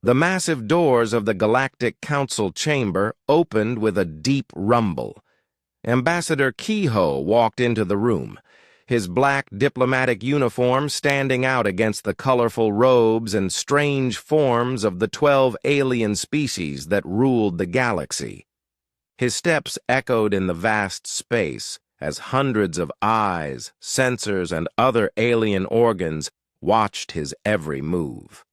The massive doors of the Galactic Council chamber opened with a deep rumble. Ambassador Kehoe walked into the room, his black diplomatic uniform standing out against the colorful robes and strange forms of the 12 alien species that ruled the galaxy. His steps echoed in the vast space as hundreds of eyes, sensors, and other alien organs watched his every move.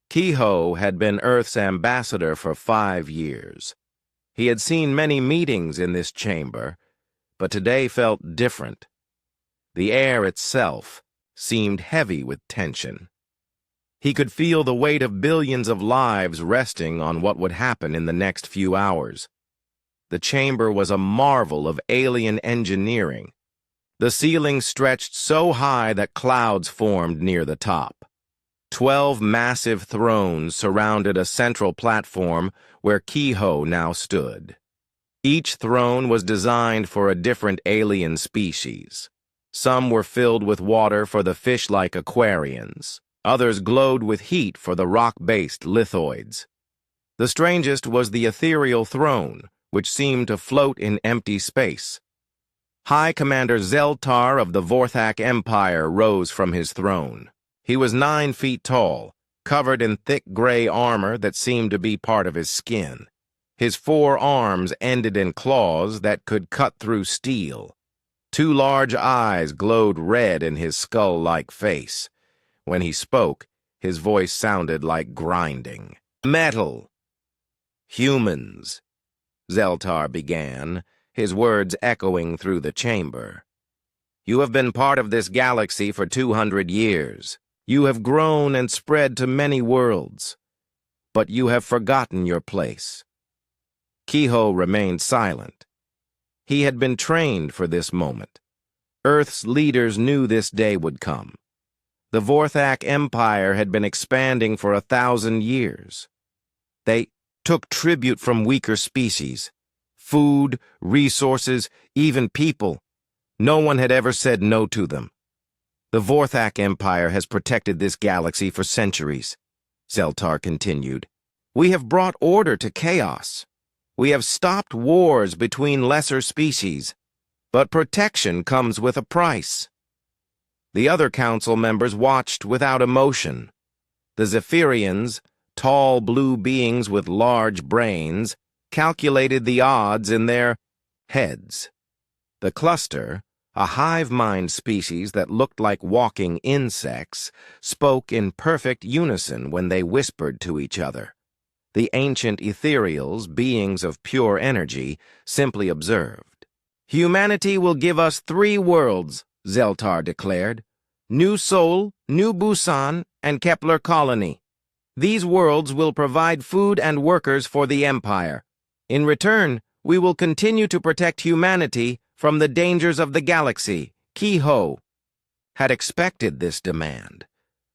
Kehoe had been Earth's ambassador for 5 years. He had seen many meetings in this chamber, but today felt different. The air itself seemed heavy with tension. He could feel the weight of billions of lives resting on what would happen in the next few hours. The chamber was a marvel of alien engineering. The ceiling stretched so high that clouds formed near the top. 12 massive thrones surrounded a central platform where Kehoe now stood. Each throne was designed for a different alien species. Some were filled with water for the fish-like aquarians. Others glowed with heat for the rock-based lithoids. The strangest was the ethereal throne, which seemed to float in empty space. High Commander Zeltar of the Vorthak Empire rose from his throne. He was 9 feet tall, covered in thick gray armor that seemed to be part of his skin. His 4 arms ended in claws that could cut through steel. 2 large eyes glowed red in his skull-like face. When he spoke, his voice sounded like grinding. "Metal. Humans," Zeltar began, his words echoing through the chamber. "You have been part of this galaxy for 200 years. You have grown and spread to many worlds. But you have forgotten your place." Kehoe remained silent. He had been trained for this moment. Earth's leaders knew this day would come. The Vorthak Empire had been expanding for 1,000 years. They took tribute from weaker species. Food, resources, even people. No one had ever said no to them. The Vorthak Empire has protected this galaxy for centuries, Zeltar continued. We have brought order to chaos. We have stopped wars between lesser species, but protection comes with a price. The other council members watched without emotion. The Zephyrians, tall blue beings with large brains, calculated the odds in their heads. The cluster, a hive-mind species that looked like walking insects, spoke in perfect unison when they whispered to each other. The ancient ethereals, beings of pure energy, simply observed. "Humanity will give us 3 worlds," Zeltar declared. "New Sol, New Busan, and Kepler Colony. These worlds will provide food and workers for the Empire. In return, we will continue to protect humanity from the dangers of the galaxy." Kehoe had expected this demand.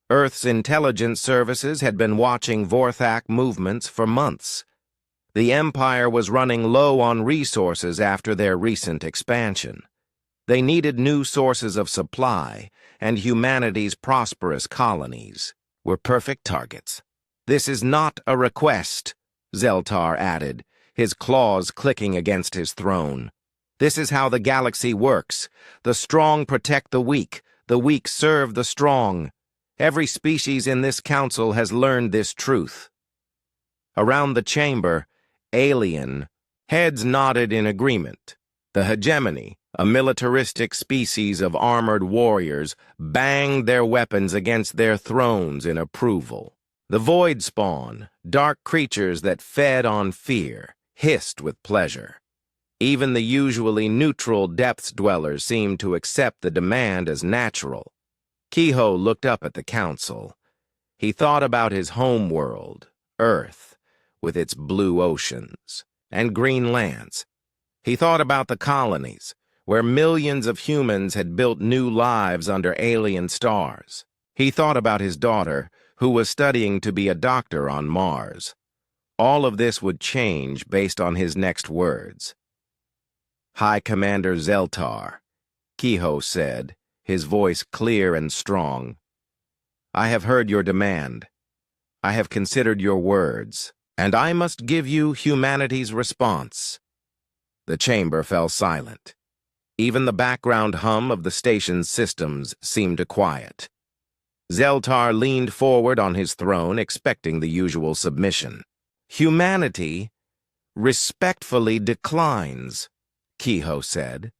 Earth's intelligence services had been watching Vorthak movements for months. The Empire was running low on resources after their recent expansion. They needed new sources of supply, and humanity's prosperous colonies were perfect targets. "This is not a request," Zeltar added, his claws clicking against his throne. "This is how the galaxy works. The strong protect the weak serve the strong. Every species in this council has learned this truth." Around the chamber, alien heads nodded in agreement. The hegemony, a militaristic species of armored warriors, banged their weapons against their thrones in approval. The void spawn, dark creatures that fed on fear, hissed with pleasure. Even the usually neutral depths dwellers seemed to accept the demand as natural. Kehoe looked up at the council. He thought about his home world, Earth, with its blue oceans and green lands. He thought about the colonies, where millions of humans had built new lives under alien stars. He thought about his daughter, who was studying to be a doctor on Mars. All of this would change based on his next words. "High Commander Zeltar," Kehoe said, his voice clear and strong. "I have heard your demand. I have considered your words, and I must give you humanity's response." The chamber fell silent. Even the background hum of the station's systems seemed to quiet. Zeltar leaned forward on his throne, expecting the usual submission. "Humanity respectfully declines," Kehoe said.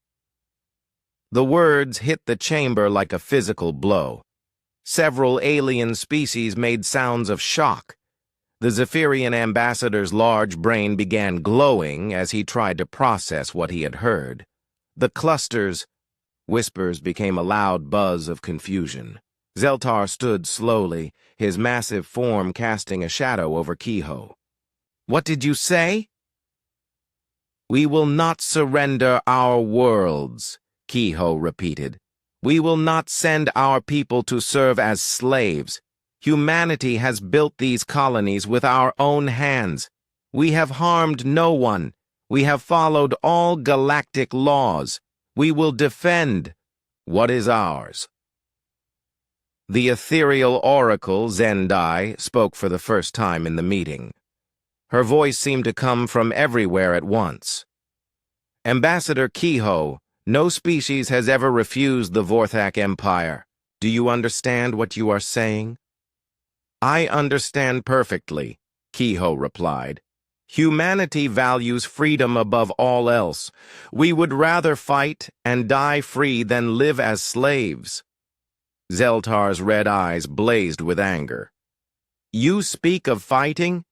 The words hit the chamber like a physical blow. Several alien species made sounds of shock. The Zephyrian ambassador's large brain began glowing as he tried to process what he had heard. The clusters, whispers became a loud buzz of confusion. Zeltar stood slowly, his massive form casting a shadow over Kehoe. "What did you say?" "We will not surrender our worlds," Kehoe repeated. "We will not send our people to serve as slaves. Humanity has built these colonies with our own hands. We have harmed no one. We have followed all galactic laws. We will defend what is ours." The ethereal oracle, Zendai, spoke for the first time in the meeting. Her voice seemed to come from everywhere at once. "Ambassador Kehoe, no species has ever refused the Vorthak Empire. Do you understand what you are saying?" "I understand perfectly," Kehoe replied. "Humanity values freedom above all else. We would rather fight and die free than live as slaves." Zeltar's red eyes blazed with anger. "You speak of fighting?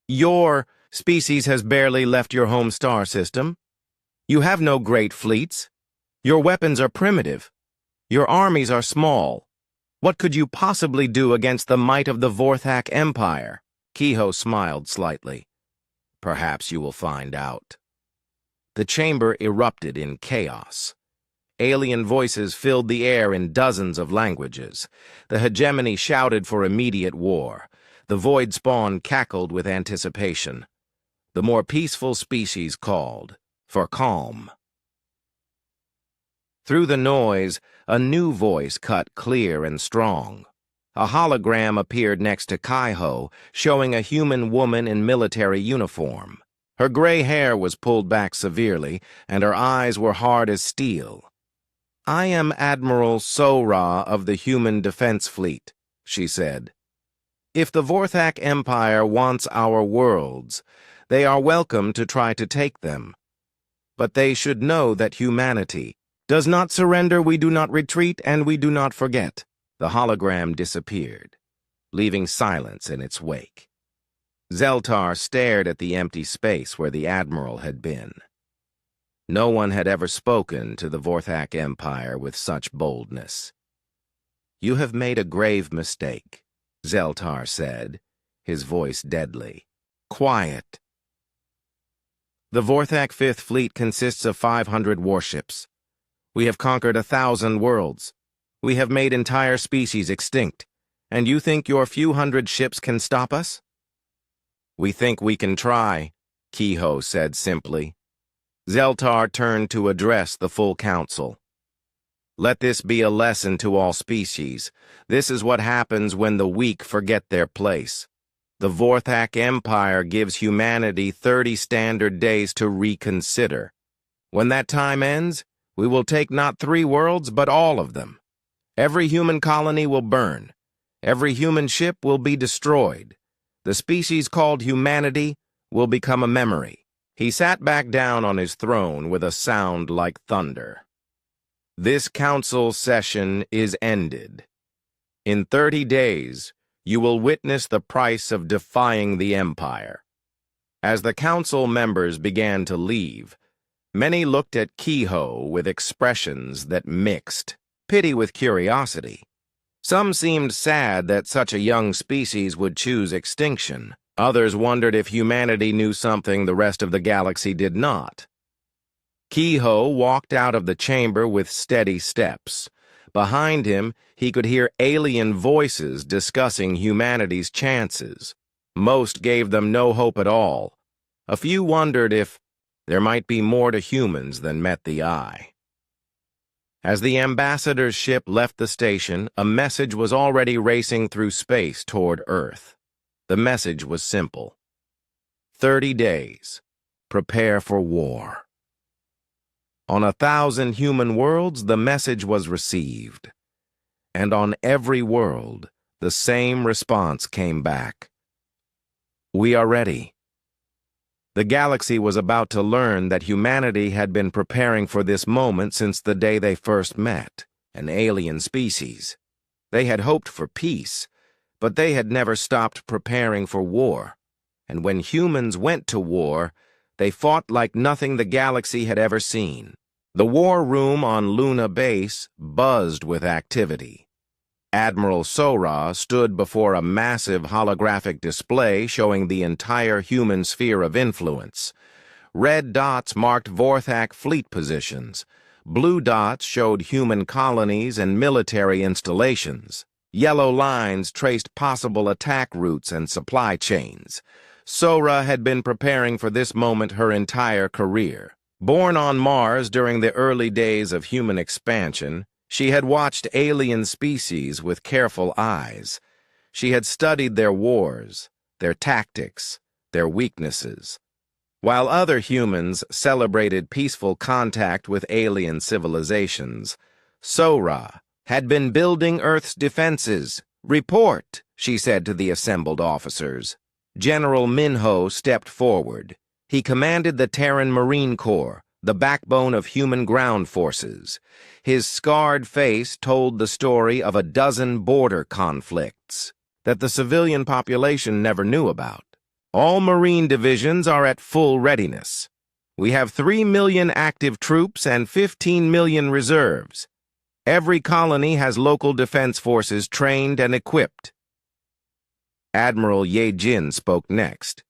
Your species has barely left your home star system. You have no great fleets. Your weapons are primitive. Your armies are small. What could you possibly do against the might of the Vorthak Empire?" Kehoe smiled slightly. "Perhaps you will find out." The chamber erupted in chaos. Alien voices filled the air in dozens of languages. The hegemony shouted for immediate war. The void spawn cackled with anticipation. The more peaceful species called for calm. Through the noise, a new voice cut clear and strong. A hologram appeared next to Kehoe, showing a human woman in military uniform. Her gray hair was pulled back severely, and her eyes were hard as steel. "I am Admiral Sora of the Human Defense Fleet," she said. "If the Vorthak Empire wants our worlds, they are welcome to try to take them. But they should know that humanity does not surrender, we do not retreat, and we do not forget." The hologram disappeared, leaving silence in its wake. Zeltar stared at the empty space where the Admiral had been. No one had ever spoken to the Vorthak Empire with such boldness. "You have made a grave mistake," Zeltar said, his voice deadly. "Quiet." "The Vorthak Fifth Fleet consists of 500 warships. We have conquered 1,000 worlds. We have made entire species extinct. And you think your few hundred ships can stop us?" "We think we can try," Kehoe said simply. Zeltar turned to address the full council. "Let this be a lesson to all species. This is what happens when the weak forget their place. The Vorthak Empire gives humanity 30 standard days to reconsider. When that time ends, we will take not 3 worlds, but all of them. Every human colony will burn. Every human ship will be destroyed. The species called humanity will become a memory." He sat back down on his throne with a sound like thunder. "This council session is ended. In 30 days, you will witness the price of defying the Empire." As the council members began to leave, many looked at Kehoe with expressions that mixed pity with curiosity. Some seemed sad that such a young species would choose extinction. Others wondered if humanity knew something the rest of the galaxy did not. Kehoe walked out of the chamber with steady steps. Behind him, he could hear alien voices discussing humanity's chances. Most gave them no hope at all. A few wondered if there might be more to humans than met the eye. As the ambassador's ship left the station, a message was already racing through space toward Earth. The message was simple. 30 days. Prepare for war. On 1,000 human worlds, the message was received. And on every world, the same response came back. We are ready. The galaxy was about to learn that humanity had been preparing for this moment since the day they first met, an alien species. They had hoped for peace, but they had never stopped preparing for war. And when humans went to war, they fought like nothing the galaxy had ever seen. The war room on Luna Base buzzed with activity. Admiral Sora stood before a massive holographic display showing the entire human sphere of influence. Red dots marked Vorthak fleet positions. Blue dots showed human colonies and military installations. Yellow lines traced possible attack routes and supply chains. Sora had been preparing for this moment her entire career. Born on Mars during the early days of human expansion, she had watched alien species with careful eyes. She had studied their wars, their tactics, their weaknesses. While other humans celebrated peaceful contact with alien civilizations, Sora had been building Earth's defenses. Report, she said to the assembled officers. General Minho stepped forward. He commanded the Terran Marine Corps, the backbone of human ground forces. His scarred face told the story of a dozen border conflicts that the civilian population never knew about. All Marine divisions are at full readiness. We have 3 million active troops and 15 million reserves. Every colony has local defense forces trained and equipped. Admiral Ye Jin spoke next.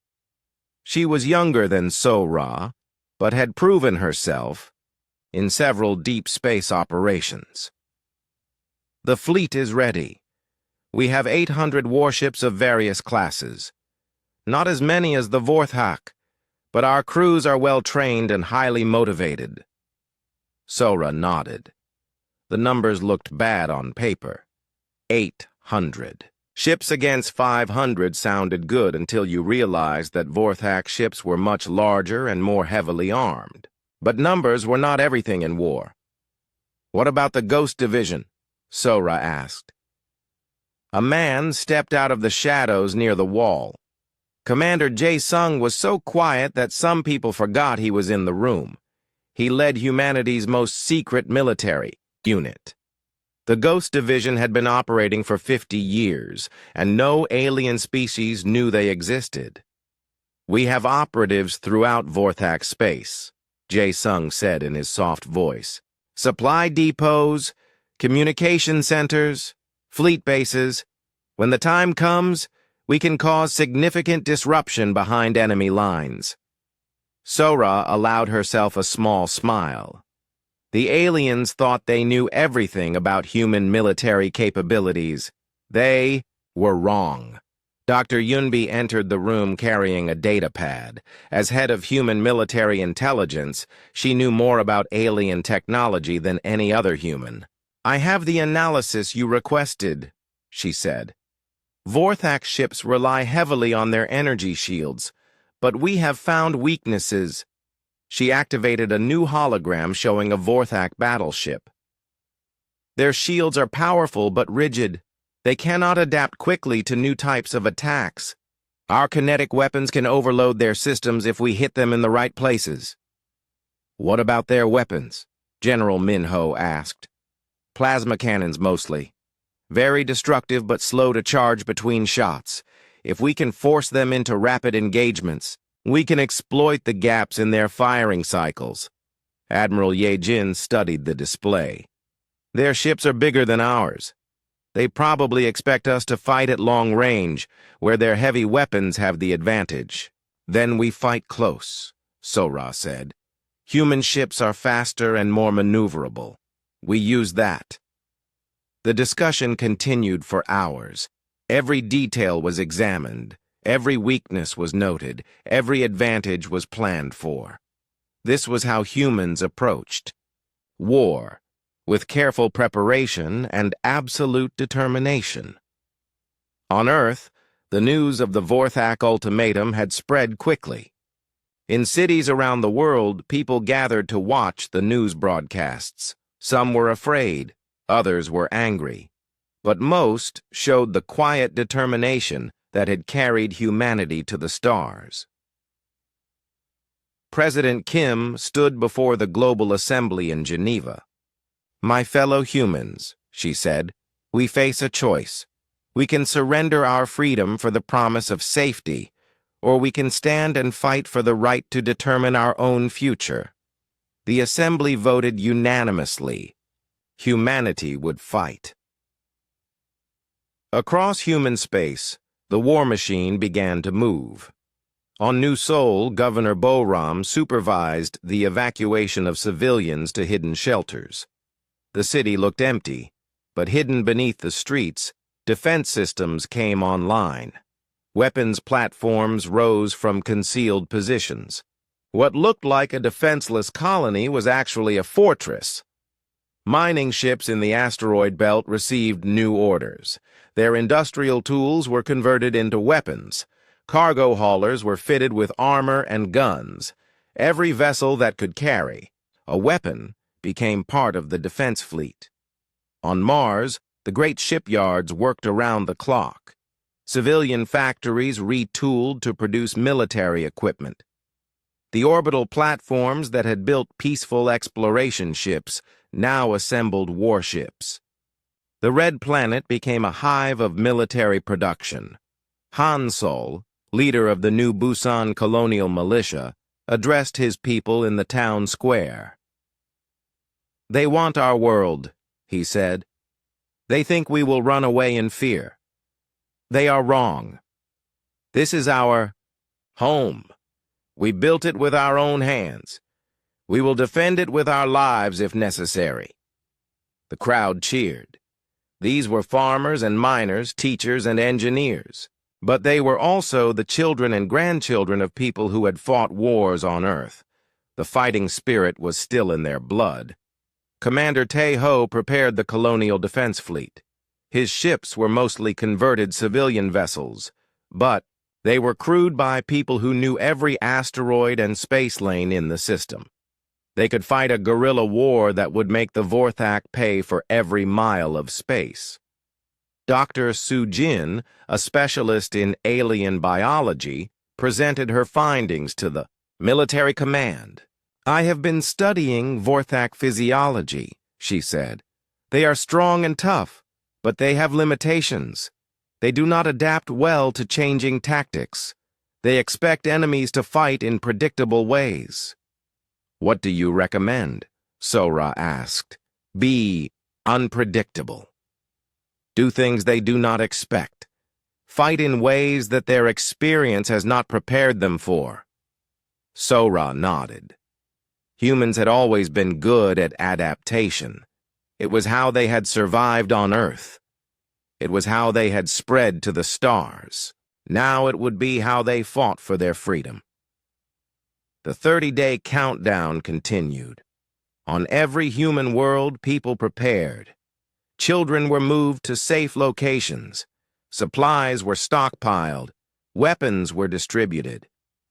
She was younger than Sora, but had proven herself in several deep space operations. The fleet is ready. We have 800 warships of various classes. Not as many as the Vorthak, but our crews are well trained and highly motivated. Sora nodded. The numbers looked bad on paper. 800. Ships against 500 sounded good until you realized that Vorthak ships were much larger and more heavily armed. But numbers were not everything in war. What about the Ghost Division? Sora asked. A man stepped out of the shadows near the wall. Commander Jae-sung was so quiet that some people forgot he was in the room. He led humanity's most secret military unit. The Ghost Division had been operating for 50 years, and no alien species knew they existed. We have operatives throughout Vorthak space, Jae-sung said in his soft voice. Supply depots, communication centers, fleet bases. When the time comes, we can cause significant disruption behind enemy lines. Sora allowed herself a small smile. The aliens thought they knew everything about human military capabilities. They were wrong. Dr. Yunbi entered the room carrying a data pad. As head of human military intelligence, she knew more about alien technology than any other human. I have the analysis you requested, she said. Vorthak ships rely heavily on their energy shields, but we have found weaknesses. She activated a new hologram showing a Vorthak battleship. Their shields are powerful but rigid. They cannot adapt quickly to new types of attacks. Our kinetic weapons can overload their systems if we hit them in the right places. What about their weapons? General Minho asked. Plasma cannons mostly. Very destructive but slow to charge between shots. If we can force them into rapid engagements, we can exploit the gaps in their firing cycles. Admiral Ye Jin studied the display. Their ships are bigger than ours. They probably expect us to fight at long range, where their heavy weapons have the advantage. Then we fight close, Sora said. Human ships are faster and more maneuverable. We use that. The discussion continued for hours. Every detail was examined. Every weakness was noted. Every advantage was planned for. This was how humans approached war, with careful preparation and absolute determination. On Earth, The news of the Vorthak ultimatum had spread quickly. In cities around the world, people gathered to watch the news broadcasts. Some were afraid, others were angry, but most showed the quiet determination that had carried humanity to the stars. President Kim stood before the Global Assembly in Geneva. "My fellow humans," she said, "we face a choice. We can surrender our freedom for the promise of safety, or we can stand and fight for the right to determine our own future." The Assembly voted unanimously. Humanity would fight. Across human space, the war machine began to move. On New Seoul, Governor Boram supervised the evacuation of civilians to hidden shelters. The city looked empty, but hidden beneath the streets, defense systems came online. Weapons platforms rose from concealed positions. What looked like a defenseless colony was actually a fortress. Mining ships in the asteroid belt received new orders. Their industrial tools were converted into weapons. Cargo haulers were fitted with armor and guns. Every vessel that could carry a weapon became part of the defense fleet. On Mars, the great shipyards worked around the clock. Civilian factories retooled to produce military equipment. The orbital platforms that had built peaceful exploration ships now assembled warships. The Red Planet became a hive of military production. Han Sol, leader of the new Busan colonial militia, addressed his people in the town square. "They want our world," he said. "They think we will run away in fear. They are wrong. This is our home. We built it with our own hands. We will defend it with our lives if necessary." The crowd cheered. These were farmers and miners, teachers and engineers. But they were also the children and grandchildren of people who had fought wars on Earth. The fighting spirit was still in their blood. Commander Tae-ho prepared the colonial defense fleet. His ships were mostly converted civilian vessels, but they were crewed by people who knew every asteroid and space lane in the system. They could fight a guerrilla war that would make the Vorthak pay for every mile of space. Dr. Soo-jin, a specialist in alien biology, presented her findings to the military command. "I have been studying Vorthak physiology," she said. "They are strong and tough, but they have limitations. They do not adapt well to changing tactics. They expect enemies to fight in predictable ways." "What do you recommend?" Sora asked. "Be unpredictable. Do things they do not expect. Fight in ways that their experience has not prepared them for." Sora nodded. Humans had always been good at adaptation. It was how they had survived on Earth. It was how they had spread to the stars. Now it would be how they fought for their freedom. The 30-day countdown continued. On every human world, people prepared. Children were moved to safe locations. Supplies were stockpiled. Weapons were distributed.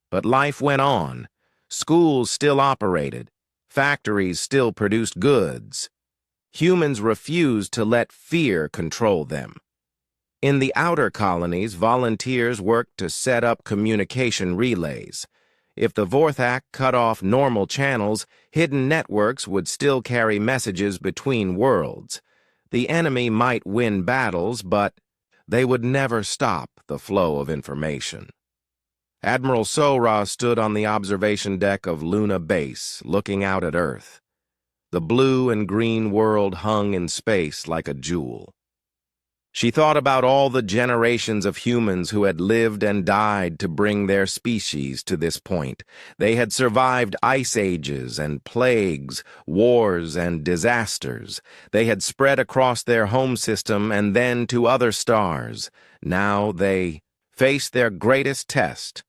But life went on. Schools still operated. Factories still produced goods. Humans refused to let fear control them. In the outer colonies, volunteers worked to set up communication relays. If the Vorthak cut off normal channels, hidden networks would still carry messages between worlds. The enemy might win battles, but they would never stop the flow of information. Admiral Sora stood on the observation deck of Luna Base, looking out at Earth. The blue and green world hung in space like a jewel. She thought about all the generations of humans who had lived and died to bring their species to this point. They had survived ice ages and plagues, wars and disasters. They had spread across their home system and then to other stars. Now they faced their greatest test.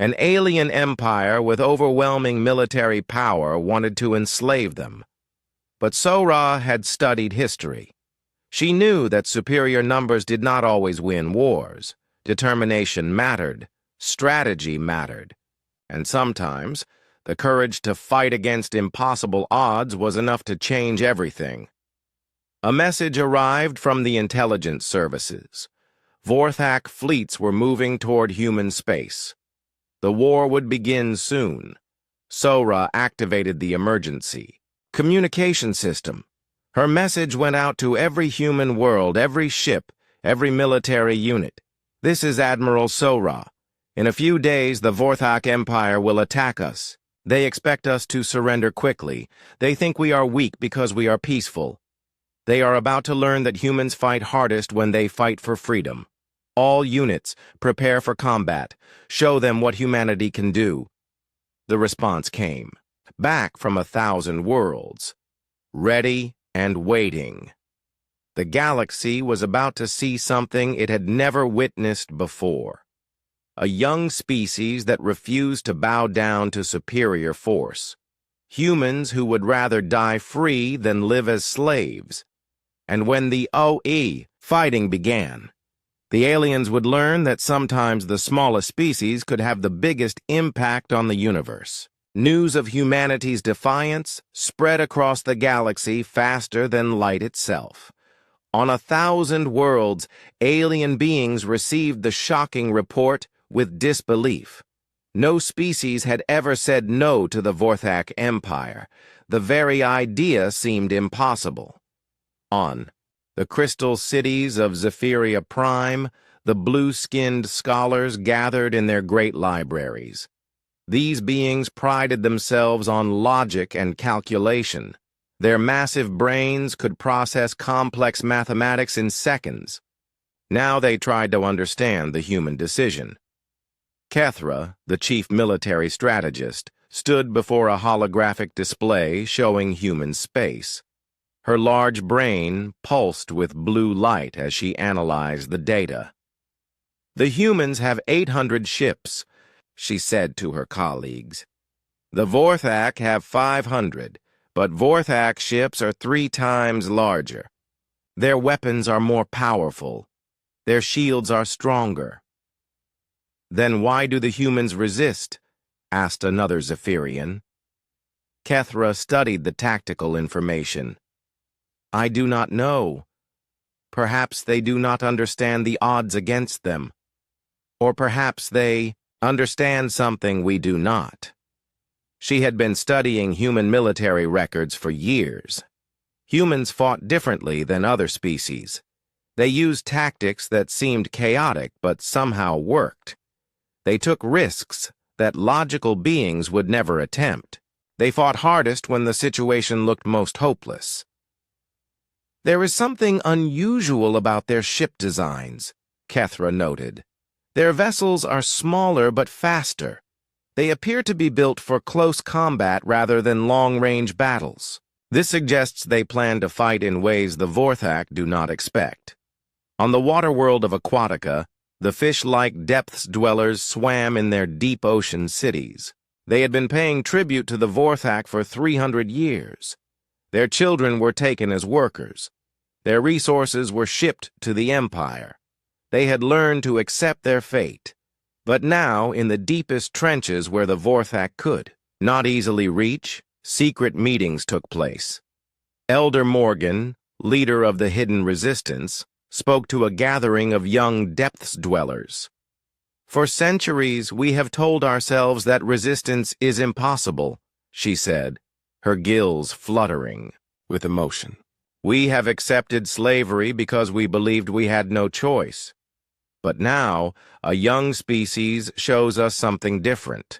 An alien empire with overwhelming military power wanted to enslave them. But Sora had studied history. She knew that superior numbers did not always win wars. Determination mattered, strategy mattered, and sometimes the courage to fight against impossible odds was enough to change everything. A message arrived from the intelligence services. Vorthak fleets were moving toward human space. The war would begin soon. Sora activated the emergency communication system. Her message went out to every human world, every ship, every military unit. This is Admiral Sora. In a few days, the Vorthak Empire will attack us. They expect us to surrender quickly. They think we are weak because we are peaceful. They are about to learn that humans fight hardest when they fight for freedom. All units, prepare for combat. Show them what humanity can do. The response came, back from 1,000 worlds. Ready and waiting. The galaxy was about to see something it had never witnessed before. A young species that refused to bow down to superior force. Humans who would rather die free than live as slaves. And when the OE fighting began, the aliens would learn that sometimes the smallest species could have the biggest impact on the universe. News of humanity's defiance spread across the galaxy faster than light itself. On 1,000 worlds, alien beings received the shocking report with disbelief. No species had ever said no to the Vorthak Empire. The very idea seemed impossible. On the crystal cities of Zephyria Prime, the blue-skinned scholars gathered in their great libraries. These beings prided themselves on logic and calculation. Their massive brains could process complex mathematics in seconds. Now they tried to understand the human decision. Kethra, the chief military strategist, stood before a holographic display showing human space. Her large brain pulsed with blue light as she analyzed the data. "The humans have 800 ships," she said to her colleagues. "The Vorthak have 500, but Vorthak ships are 3 times larger. Their weapons are more powerful. Their shields are stronger." "Then why do the humans resist?" asked another Zephyrian. Kethra studied the tactical information. "I do not know. Perhaps they do not understand the odds against them. Or perhaps they understand something we do not." She had been studying human military records for years. Humans fought differently than other species. They used tactics that seemed chaotic but somehow worked. They took risks that logical beings would never attempt. They fought hardest when the situation looked most hopeless. "There is something unusual about their ship designs," Kethra noted. "Their vessels are smaller but faster. They appear to be built for close combat rather than long-range battles. This suggests they plan to fight in ways the Vorthak do not expect." On the water world of Aquatica, the fish-like depths dwellers swam in their deep ocean cities. They had been paying tribute to the Vorthak for 300 years. Their children were taken as workers. Their resources were shipped to the Empire. They had learned to accept their fate. But now, in the deepest trenches where the Vorthak could not easily reach, secret meetings took place. Elder Morgan, leader of the Hidden Resistance, spoke to a gathering of young depths dwellers. "For centuries, we have told ourselves that resistance is impossible," she said, her gills fluttering with emotion. "We have accepted slavery because we believed we had no choice. But now, a young species shows us something different."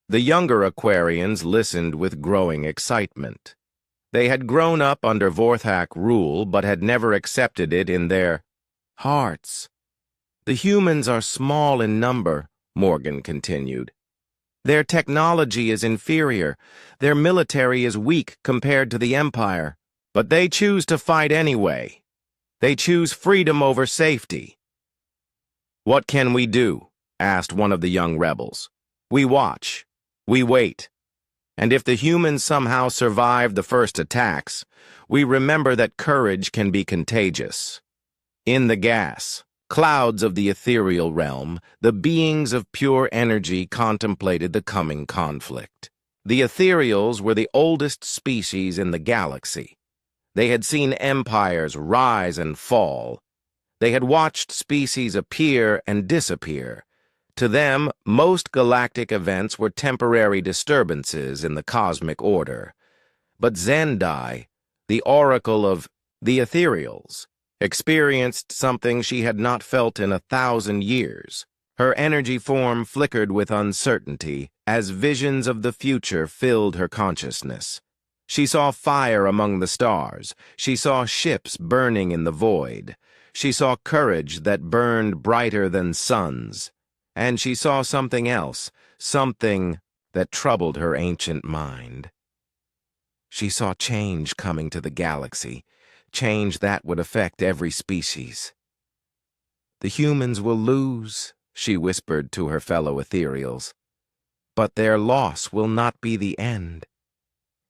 The younger Aquarians listened with growing excitement. They had grown up under Vorthak rule but had never accepted it in their hearts. "The humans are small in number," Morgan continued. "Their technology is inferior. Their military is weak compared to the Empire. But they choose to fight anyway. They choose freedom over safety." "What can we do?" asked one of the young rebels. "We watch. We wait. And if the humans somehow survive the first attacks, we remember that courage can be contagious." In the gas, clouds of the ethereal realm, the beings of pure energy contemplated the coming conflict. The ethereals were the oldest species in the galaxy. They had seen empires rise and fall. They had watched species appear and disappear. To them, most galactic events were temporary disturbances in the cosmic order. But Zendai, the oracle of the ethereals, experienced something she had not felt in 1,000 years. Her energy form flickered with uncertainty as visions of the future filled her consciousness. She saw fire among the stars. She saw ships burning in the void. She saw courage that burned brighter than suns. And she saw something else, something that troubled her ancient mind. She saw change coming to the galaxy, change that would affect every species. "The humans will lose," she whispered to her fellow ethereals. "But their loss will not be the end.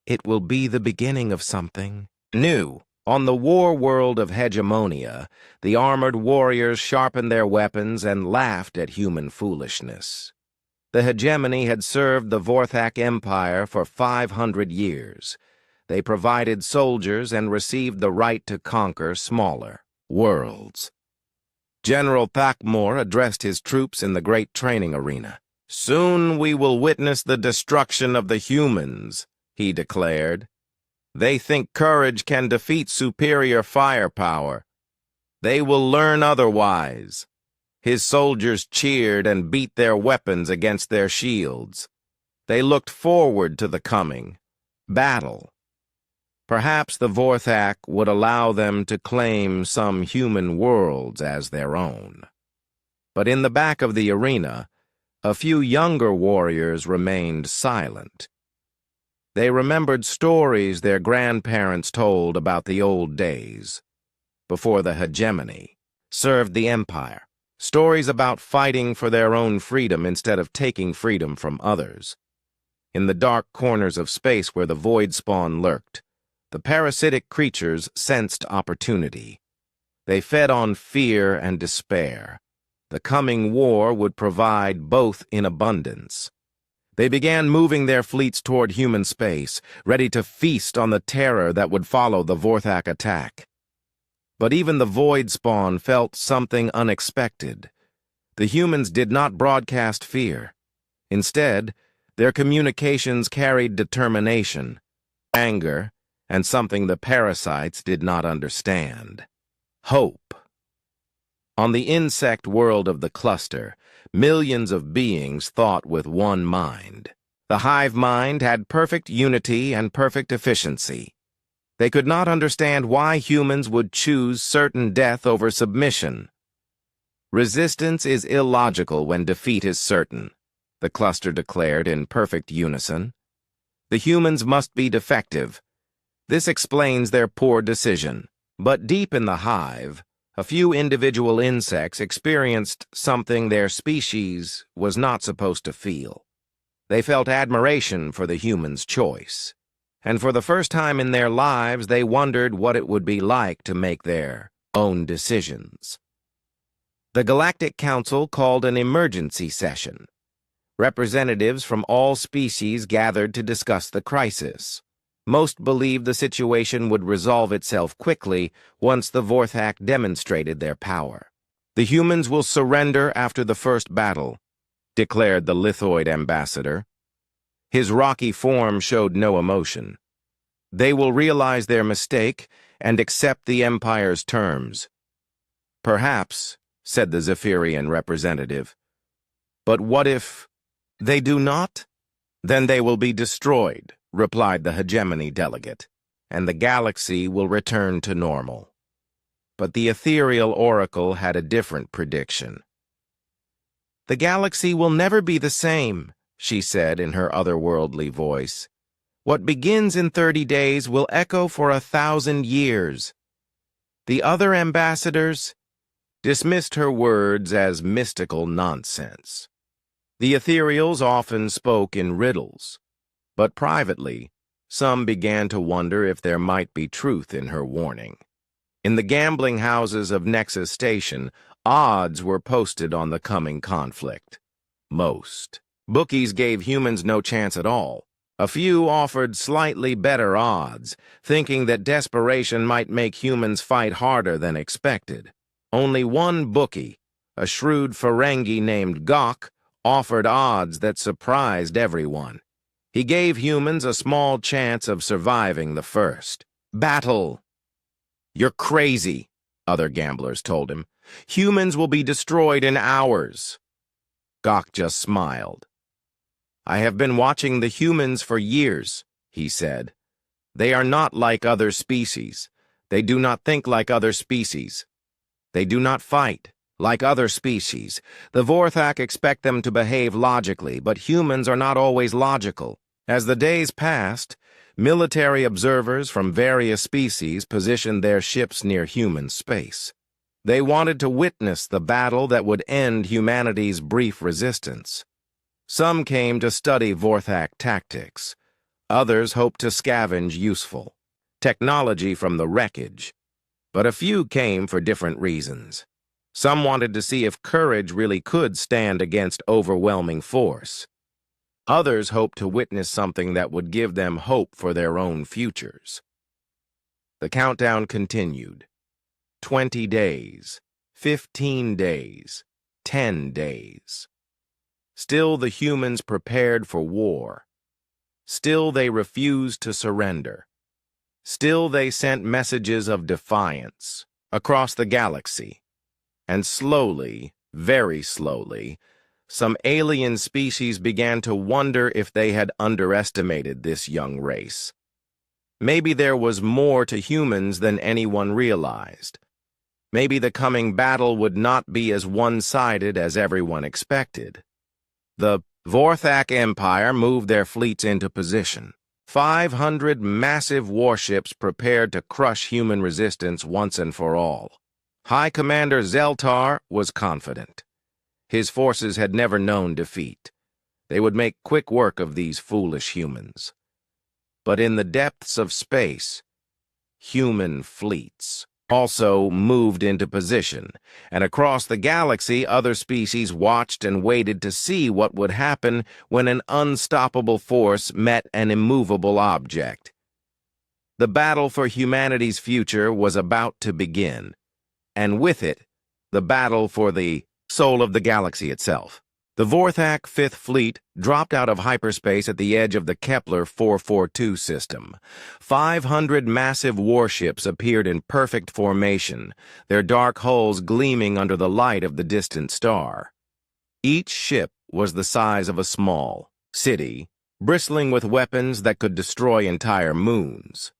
It will be the beginning of something new." On the war world of hegemonia, the armored warriors sharpened their weapons and laughed at human foolishness. The hegemony had served the Vorthak Empire for 500 years. They provided soldiers and received the right to conquer smaller worlds. General Thakmor addressed his troops in the great training arena. "Soon we will witness the destruction of the humans," he declared. "They think courage can defeat superior firepower. They will learn otherwise." His soldiers cheered and beat their weapons against their shields. They looked forward to the coming battle. Perhaps the Vorthak would allow them to claim some human worlds as their own. But in the back of the arena, a few younger warriors remained silent. They remembered stories their grandparents told about the old days, before the hegemony served the empire. Stories about fighting for their own freedom instead of taking freedom from others. In the dark corners of space where the void spawn lurked, the parasitic creatures sensed opportunity. They fed on fear and despair. The coming war would provide both in abundance. They began moving their fleets toward human space, ready to feast on the terror that would follow the Vorthak attack. But even the void spawn felt something unexpected. The humans did not broadcast fear. Instead, their communications carried determination, anger, and something the parasites did not understand: hope. On the insect world of the cluster, millions of beings thought with one mind. The hive mind had perfect unity and perfect efficiency. They could not understand why humans would choose certain death over submission. "Resistance is illogical when defeat is certain," the cluster declared in perfect unison. "The humans must be defective. This explains their poor decision." But deep in the hive, a few individual insects experienced something their species was not supposed to feel. They felt admiration for the humans' choice. And for the first time in their lives, they wondered what it would be like to make their own decisions. The Galactic Council called an emergency session. Representatives from all species gathered to discuss the crisis. Most believed the situation would resolve itself quickly once the Vorthak demonstrated their power. "The humans will surrender after the first battle," declared the lithoid ambassador. His rocky form showed no emotion. "They will realize their mistake and accept the Empire's terms." "Perhaps," said the Zephyrian representative. "But what if they do not?" "Then they will be destroyed," replied the hegemony delegate, "and the galaxy will return to normal." But the ethereal oracle had a different prediction. "The galaxy will never be the same," she said in her otherworldly voice. "What begins in 30 days will echo for 1,000 years." The other ambassadors dismissed her words as mystical nonsense. The ethereals often spoke in riddles, but privately, some began to wonder if there might be truth in her warning. In the gambling houses of Nexus Station, Odds were posted on the coming conflict. Most bookies gave humans no chance at all. A few offered slightly better odds, thinking that desperation might make humans fight harder than expected. Only one bookie, a shrewd Ferengi named Gok, offered odds that surprised everyone. He gave humans a small chance of surviving the first battle. "You're crazy," other gamblers told him. "Humans will be destroyed in hours." Gok just smiled. "I have been watching the humans for years," he said. "They are not like other species. They do not think like other species. They do not fight like other species. The Vorthak expect them to behave logically, but humans are not always logical." As the days passed, military observers from various species positioned their ships near human space. They wanted to witness the battle that would end humanity's brief resistance. Some came to study Vorthak tactics. Others hoped to scavenge useful technology from the wreckage. But a few came for different reasons. Some wanted to see if courage really could stand against overwhelming force. Others hoped to witness something that would give them hope for their own futures. The countdown continued. 20 days, 15 days, 10 days. Still the humans prepared for war. Still they refused to surrender. Still they sent messages of defiance across the galaxy. And slowly, very slowly, some alien species began to wonder if they had underestimated this young race. Maybe there was more to humans than anyone realized. Maybe the coming battle would not be as one-sided as everyone expected. The Vorthak Empire moved their fleets into position. 500 massive warships prepared to crush human resistance once and for all. High Commander Zeltar was confident. His forces had never known defeat. They would make quick work of these foolish humans. But in the depths of space, human fleets also moved into position, and across the galaxy other species watched and waited to see what would happen when an unstoppable force met an immovable object. The battle for humanity's future was about to begin, and with it, the battle for the soul of the galaxy itself. The Vorthak Fifth Fleet dropped out of hyperspace at the edge of the Kepler 442 system. 500 massive warships appeared in perfect formation, their dark hulls gleaming under the light of the distant star. Each ship was the size of a small city, bristling with weapons that could destroy entire moons.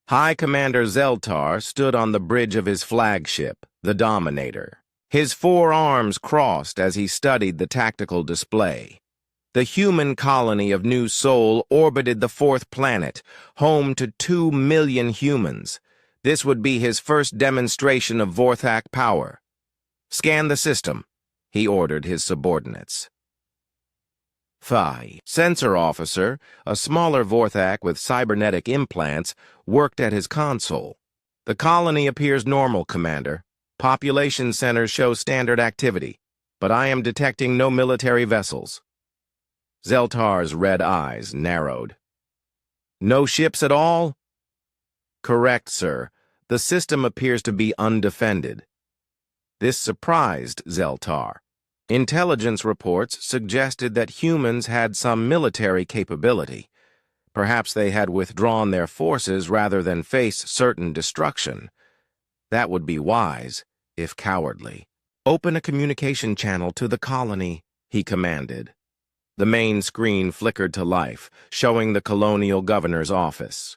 High Commander Zeltar stood on the bridge of his flagship, the Dominator. His 4 arms crossed as he studied the tactical display. The human colony of New Sol orbited the 4th planet, home to 2 million humans. This would be his first demonstration of Vorthak power. "Scan the system," he ordered his subordinates. Phi, sensor officer, a smaller Vorthak with cybernetic implants, worked at his console. "The colony appears normal, Commander. Population centers show standard activity, but I am detecting no military vessels." Zeltar's red eyes narrowed. "No ships at all?" "Correct, sir. The system appears to be undefended." This surprised Zeltar. Intelligence reports suggested that humans had some military capability. Perhaps they had withdrawn their forces rather than face certain destruction. That would be wise, if cowardly. "Open a communication channel to the colony," he commanded. The main screen flickered to life, showing the colonial governor's office.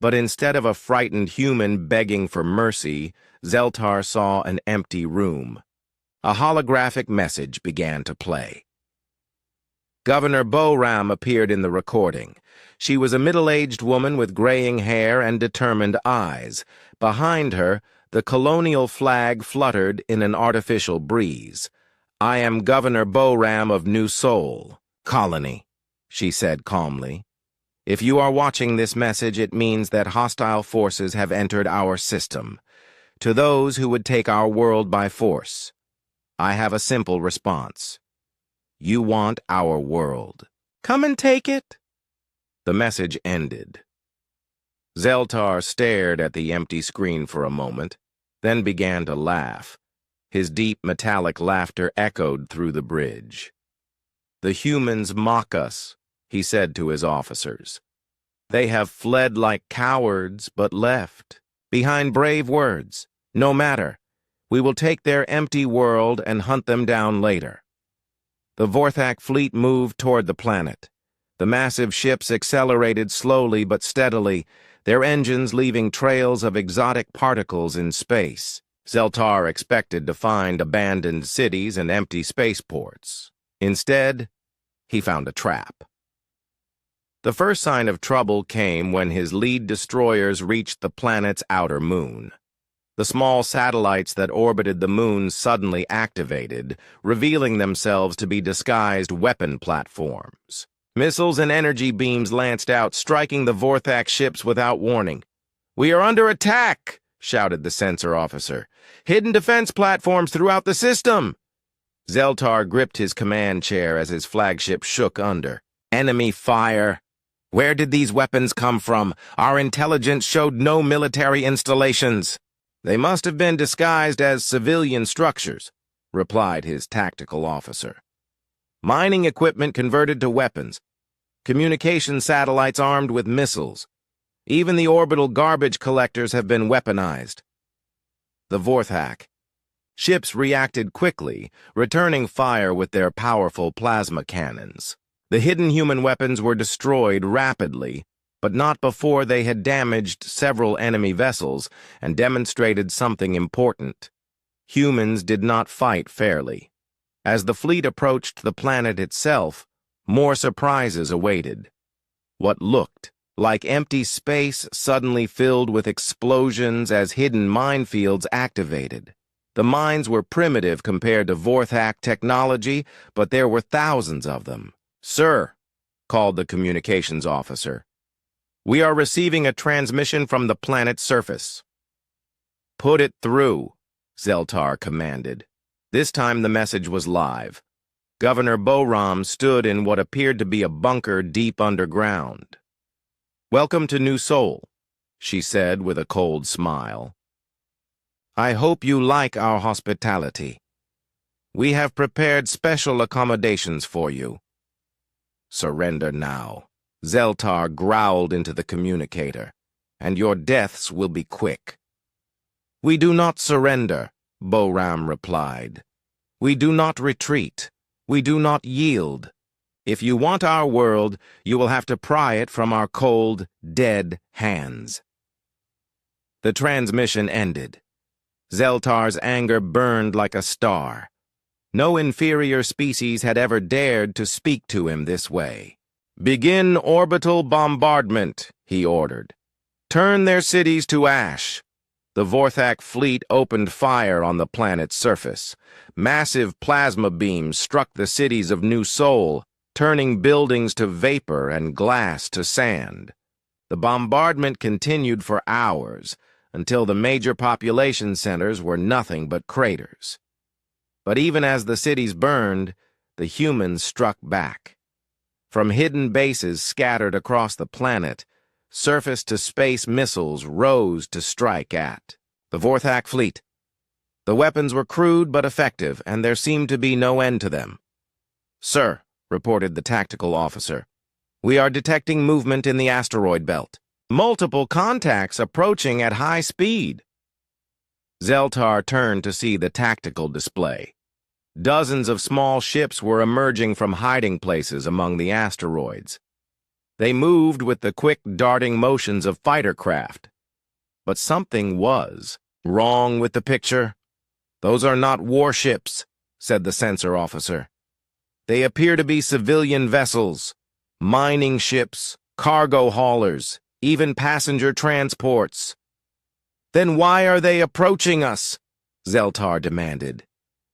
But instead of a frightened human begging for mercy, Zeltar saw an empty room. A holographic message began to play. Governor Boram appeared in the recording. She was a middle-aged woman with graying hair and determined eyes. Behind her, the colonial flag fluttered in an artificial breeze. "I am Governor Boram of New Sol, Colony," she said calmly. "If you are watching this message, it means that hostile forces have entered our system. to those who would take our world by force. I have a simple response. You want our world. Come and take it. The message ended. Zeltar stared at the empty screen for a moment, then began to laugh. His deep metallic laughter echoed through the bridge. The humans mock us, he said to his officers. They have fled like cowards, but left, behind brave words. No matter. We will take their empty world and hunt them down later. The Vorthak fleet moved toward the planet. The massive ships accelerated slowly but steadily, their engines leaving trails of exotic particles in space. Zeltar expected to find abandoned cities and empty spaceports. Instead, he found a trap. The first sign of trouble came when his lead destroyers reached the planet's outer moon. The small satellites that orbited the moon suddenly activated, revealing themselves to be disguised weapon platforms. Missiles and energy beams lanced out, striking the Vorthak ships without warning. "We are under attack!" shouted the sensor officer. "Hidden defense platforms throughout the system!" Zeltar gripped his command chair as his flagship shook under. "Enemy fire! Where did these weapons come from? Our intelligence showed no military installations." "They must have been disguised as civilian structures," replied his tactical officer. "Mining equipment converted to weapons. Communication satellites armed with missiles. Even the orbital garbage collectors have been weaponized." The Vorthak. Ships reacted quickly, returning fire with their powerful plasma cannons. The hidden human weapons were destroyed rapidly, but not before they had damaged several enemy vessels and demonstrated something important. Humans did not fight fairly. As the fleet approached the planet itself, more surprises awaited. What looked like empty space suddenly filled with explosions as hidden minefields activated. The mines were primitive compared to Vorthak technology, but there were thousands of them. "Sir," called the communications officer, "we are receiving a transmission from the planet's surface." "Put it through," Zeltar commanded. This time the message was live. Governor Boram stood in what appeared to be a bunker deep underground. "Welcome to New Sol," she said with a cold smile. "I hope you like our hospitality. We have prepared special accommodations for you." "Surrender now," Zeltar growled into the communicator, "and your deaths will be quick." "We do not surrender," Boram replied. "We do not retreat. We do not yield. If you want our world, you will have to pry it from our cold, dead hands." The transmission ended. Zeltar's anger burned like a star. No inferior species had ever dared to speak to him this way. "Begin orbital bombardment," he ordered. "Turn their cities to ash." The Vorthak fleet opened fire on the planet's surface. Massive plasma beams struck the cities of New Sol, turning buildings to vapor and glass to sand. The bombardment continued for hours, until the major population centers were nothing but craters. But even as the cities burned, the humans struck back. From hidden bases scattered across the planet, surface-to-space missiles rose to strike at the Vorthak fleet. The weapons were crude but effective, and there seemed to be no end to them. "Sir," reported the tactical officer, "we are detecting movement in the asteroid belt. Multiple contacts approaching at high speed." Zeltar turned to see the tactical display. Dozens of small ships were emerging from hiding places among the asteroids. They moved with the quick, darting motions of fighter craft. But something was wrong with the picture. "Those are not warships," said the sensor officer. "They appear to be civilian vessels, mining ships, cargo haulers, even passenger transports." "Then why are they approaching us?" Zeltar demanded.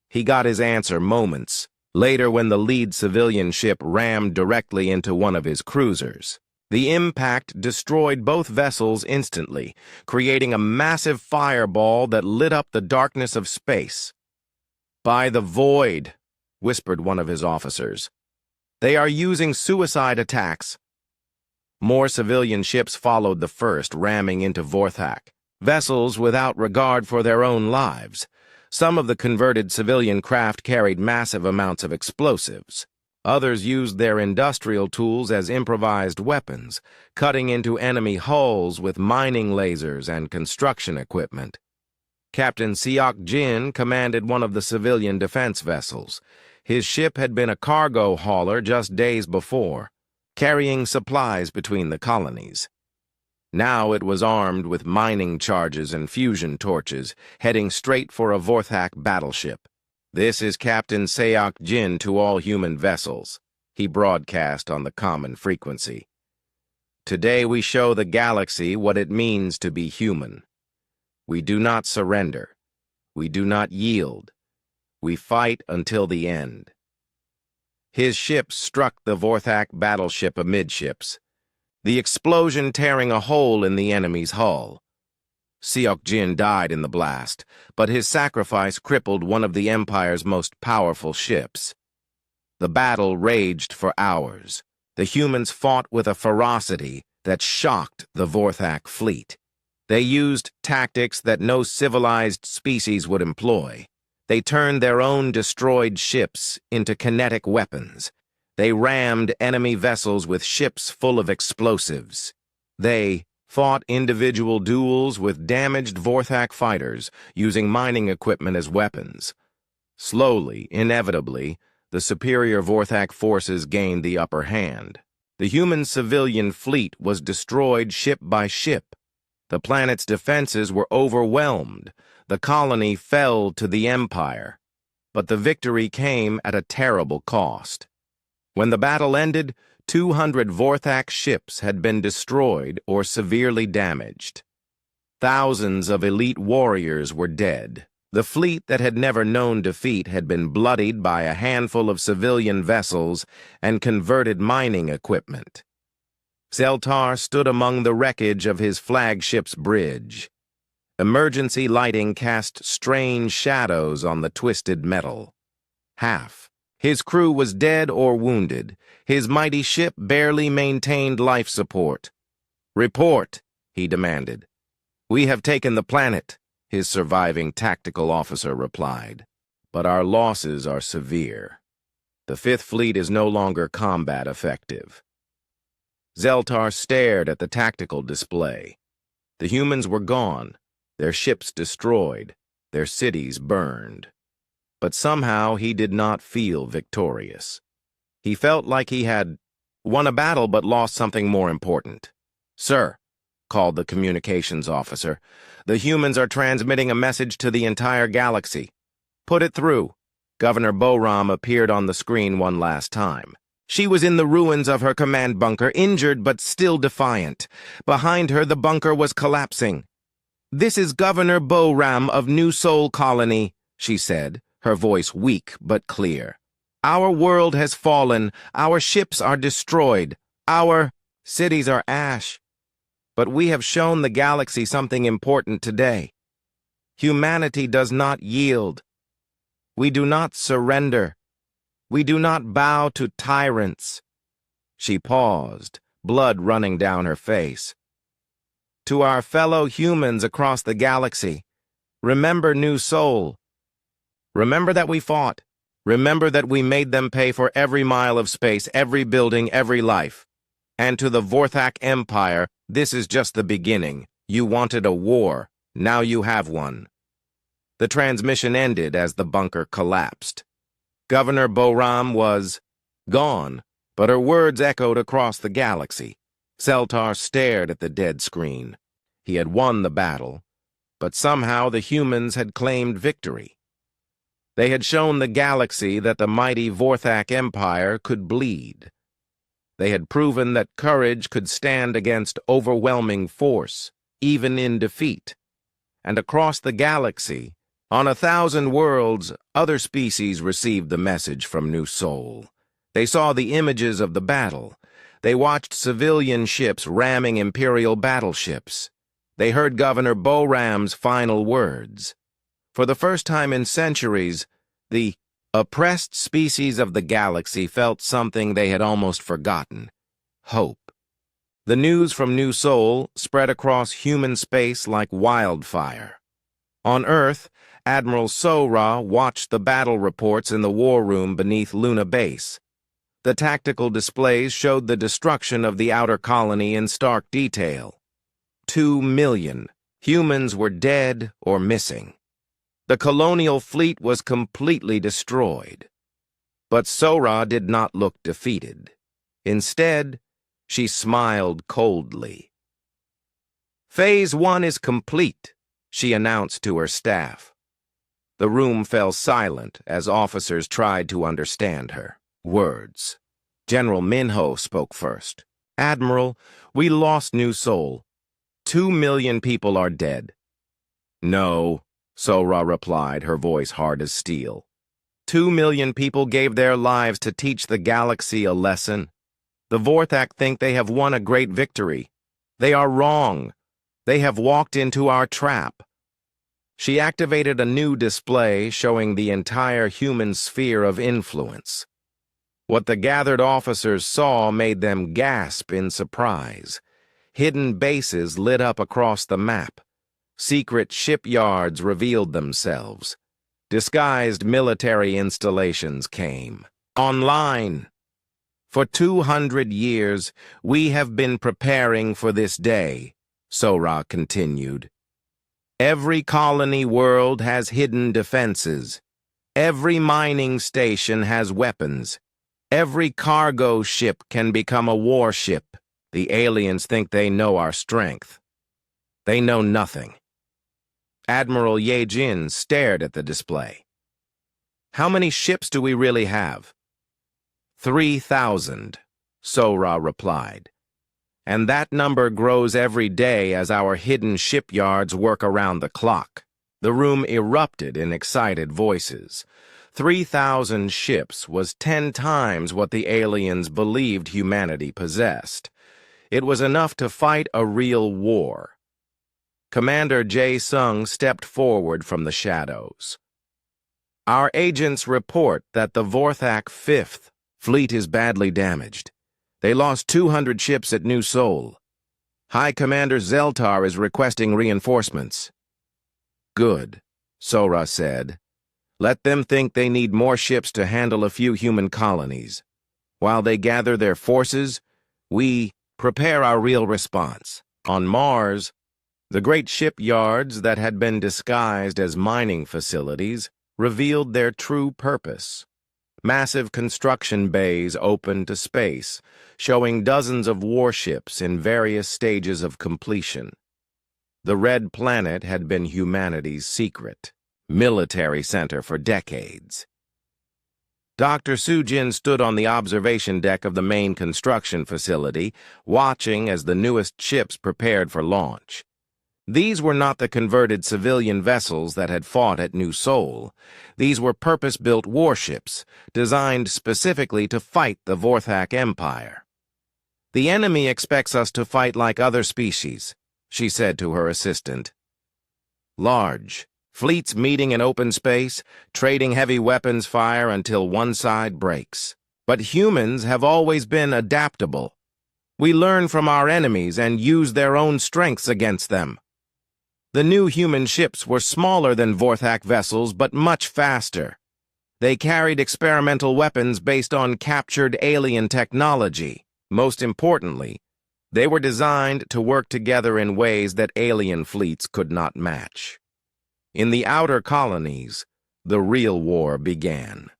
He got his answer moments later when the lead civilian ship rammed directly into one of his cruisers. The impact destroyed both vessels instantly, creating a massive fireball that lit up the darkness of space. "By the void," whispered one of his officers. "They are using suicide attacks." More civilian ships followed the first, ramming into Vorthak. Vessels without regard for their own lives. Some of the converted civilian craft carried massive amounts of explosives. Others used their industrial tools as improvised weapons, cutting into enemy hulls with mining lasers and construction equipment. Captain Seok Jin commanded one of the civilian defense vessels. His ship had been a cargo hauler just days before, carrying supplies between the colonies. Now it was armed with mining charges and fusion torches, heading straight for a Vorthak battleship. "This is Captain Seok Jin to all human vessels," he broadcast on the common frequency. "Today we show the galaxy what it means to be human. We do not surrender. We do not yield. We fight until the end." His ship struck the Vorthak battleship amidships, the explosion tearing a hole in the enemy's hull. Seok Jin died in the blast, but his sacrifice crippled one of the Empire's most powerful ships. The battle raged for hours. The humans fought with a ferocity that shocked the Vorthak fleet. They used tactics that no civilized species would employ. They turned their own destroyed ships into kinetic weapons. They rammed enemy vessels with ships full of explosives. They fought individual duels with damaged Vorthak fighters, using mining equipment as weapons. Slowly, inevitably, the superior Vorthak forces gained the upper hand. The human civilian fleet was destroyed ship by ship. The planet's defenses were overwhelmed. The colony fell to the Empire. But the victory came at a terrible cost. When the battle ended, 200 Vorthak ships had been destroyed or severely damaged. Thousands of elite warriors were dead. The fleet that had never known defeat had been bloodied by a handful of civilian vessels and converted mining equipment. Zeltar stood among the wreckage of his flagship's bridge. Emergency lighting cast strange shadows on the twisted metal. Half his crew was dead or wounded. His mighty ship barely maintained life support. "Report," he demanded. "We have taken the planet," his surviving tactical officer replied. "But our losses are severe. The Fifth Fleet is no longer combat effective." Zeltar stared at the tactical display. The humans were gone, their ships destroyed, their cities burned. But somehow he did not feel victorious. He felt like he had won a battle but lost something more important. "Sir," called the communications officer, "the humans are transmitting a message to the entire galaxy." "Put it through." Governor Boram appeared on the screen one last time. She was in the ruins of her command bunker, injured but still defiant. Behind her, the bunker was collapsing. "This is Governor Boram of New Sol Colony," she said, her voice weak but clear. "Our world has fallen. Our ships are destroyed. Our cities are ash. But we have shown the galaxy something important today. Humanity does not yield. We do not surrender. We do not bow to tyrants." She paused, blood running down her face. "To our fellow humans across the galaxy, remember New Sol. Remember that we fought. Remember that we made them pay for every mile of space, every building, every life. And to the Vorthak Empire, this is just the beginning. You wanted a war. Now you have one." The transmission ended as the bunker collapsed. Governor Boram was gone, but her words echoed across the galaxy. Zeltar stared at the dead screen. He had won the battle, but somehow the humans had claimed victory. They had shown the galaxy that the mighty Vorthak Empire could bleed. They had proven that courage could stand against overwhelming force, even in defeat. And across the galaxy, on 1,000 worlds, other species received the message from New Sol. They saw the images of the battle. They watched civilian ships ramming Imperial battleships. They heard Governor Boram's final words. For the first time in centuries, the oppressed species of the galaxy felt something they had almost forgotten: hope. The news from New Sol spread across human space like wildfire. On Earth, Admiral Sora watched the battle reports in the war room beneath Luna Base. The tactical displays showed the destruction of the outer colony in stark detail. 2 million humans were dead or missing. The colonial fleet was completely destroyed. But Sora did not look defeated. Instead, she smiled coldly. "Phase 1 is complete," she announced to her staff. The room fell silent as officers tried to understand her words. General Minho spoke first. "Admiral, we lost New Sol. 2 million people are dead." "No," Sora replied, her voice hard as steel. 2 million people gave their lives to teach the galaxy a lesson. The Vorthak think they have won a great victory. They are wrong. They have walked into our trap. She activated a new display showing the entire human sphere of influence. What the gathered officers saw made them gasp in surprise. Hidden bases lit up across the map. Secret shipyards revealed themselves. Disguised military installations came online. For 200 years, we have been preparing for this day, Sora continued. Every colony world has hidden defenses. Every mining station has weapons. Every cargo ship can become a warship. The aliens think they know our strength. They know nothing. Admiral Yejin stared at the display. "How many ships do we really have?" 3,000, Sora replied. "And that number grows every day as our hidden shipyards work around the clock." The room erupted in excited voices. 3,000 ships was 10 times what the aliens believed humanity possessed. It was enough to fight a real war. Commander Jae-sung stepped forward from the shadows. "Our agents report that the Vorthak 5th Fleet is badly damaged. They lost 200 ships at New Sol. High Commander Zeltar is requesting reinforcements." "Good," Sora said. "Let them think they need more ships to handle a few human colonies. While they gather their forces, we prepare our real response." On Mars, the great shipyards that had been disguised as mining facilities revealed their true purpose. Massive construction bays opened to space, showing dozens of warships in various stages of completion. The Red Planet had been humanity's secret military center for decades. Dr. Sujin stood on the observation deck of the main construction facility, watching as the newest ships prepared for launch. These were not the converted civilian vessels that had fought at New Sol. These were purpose-built warships, designed specifically to fight the Vorthak Empire. "The enemy expects us to fight like other species," she said to her assistant. "Large, fleets meeting in open space, trading heavy weapons fire until one side breaks. But humans have always been adaptable. We learn from our enemies and use their own strengths against them." The new human ships were smaller than Vorthak vessels, but much faster. They carried experimental weapons based on captured alien technology. Most importantly, they were designed to work together in ways that alien fleets could not match. In the outer colonies, the real war began.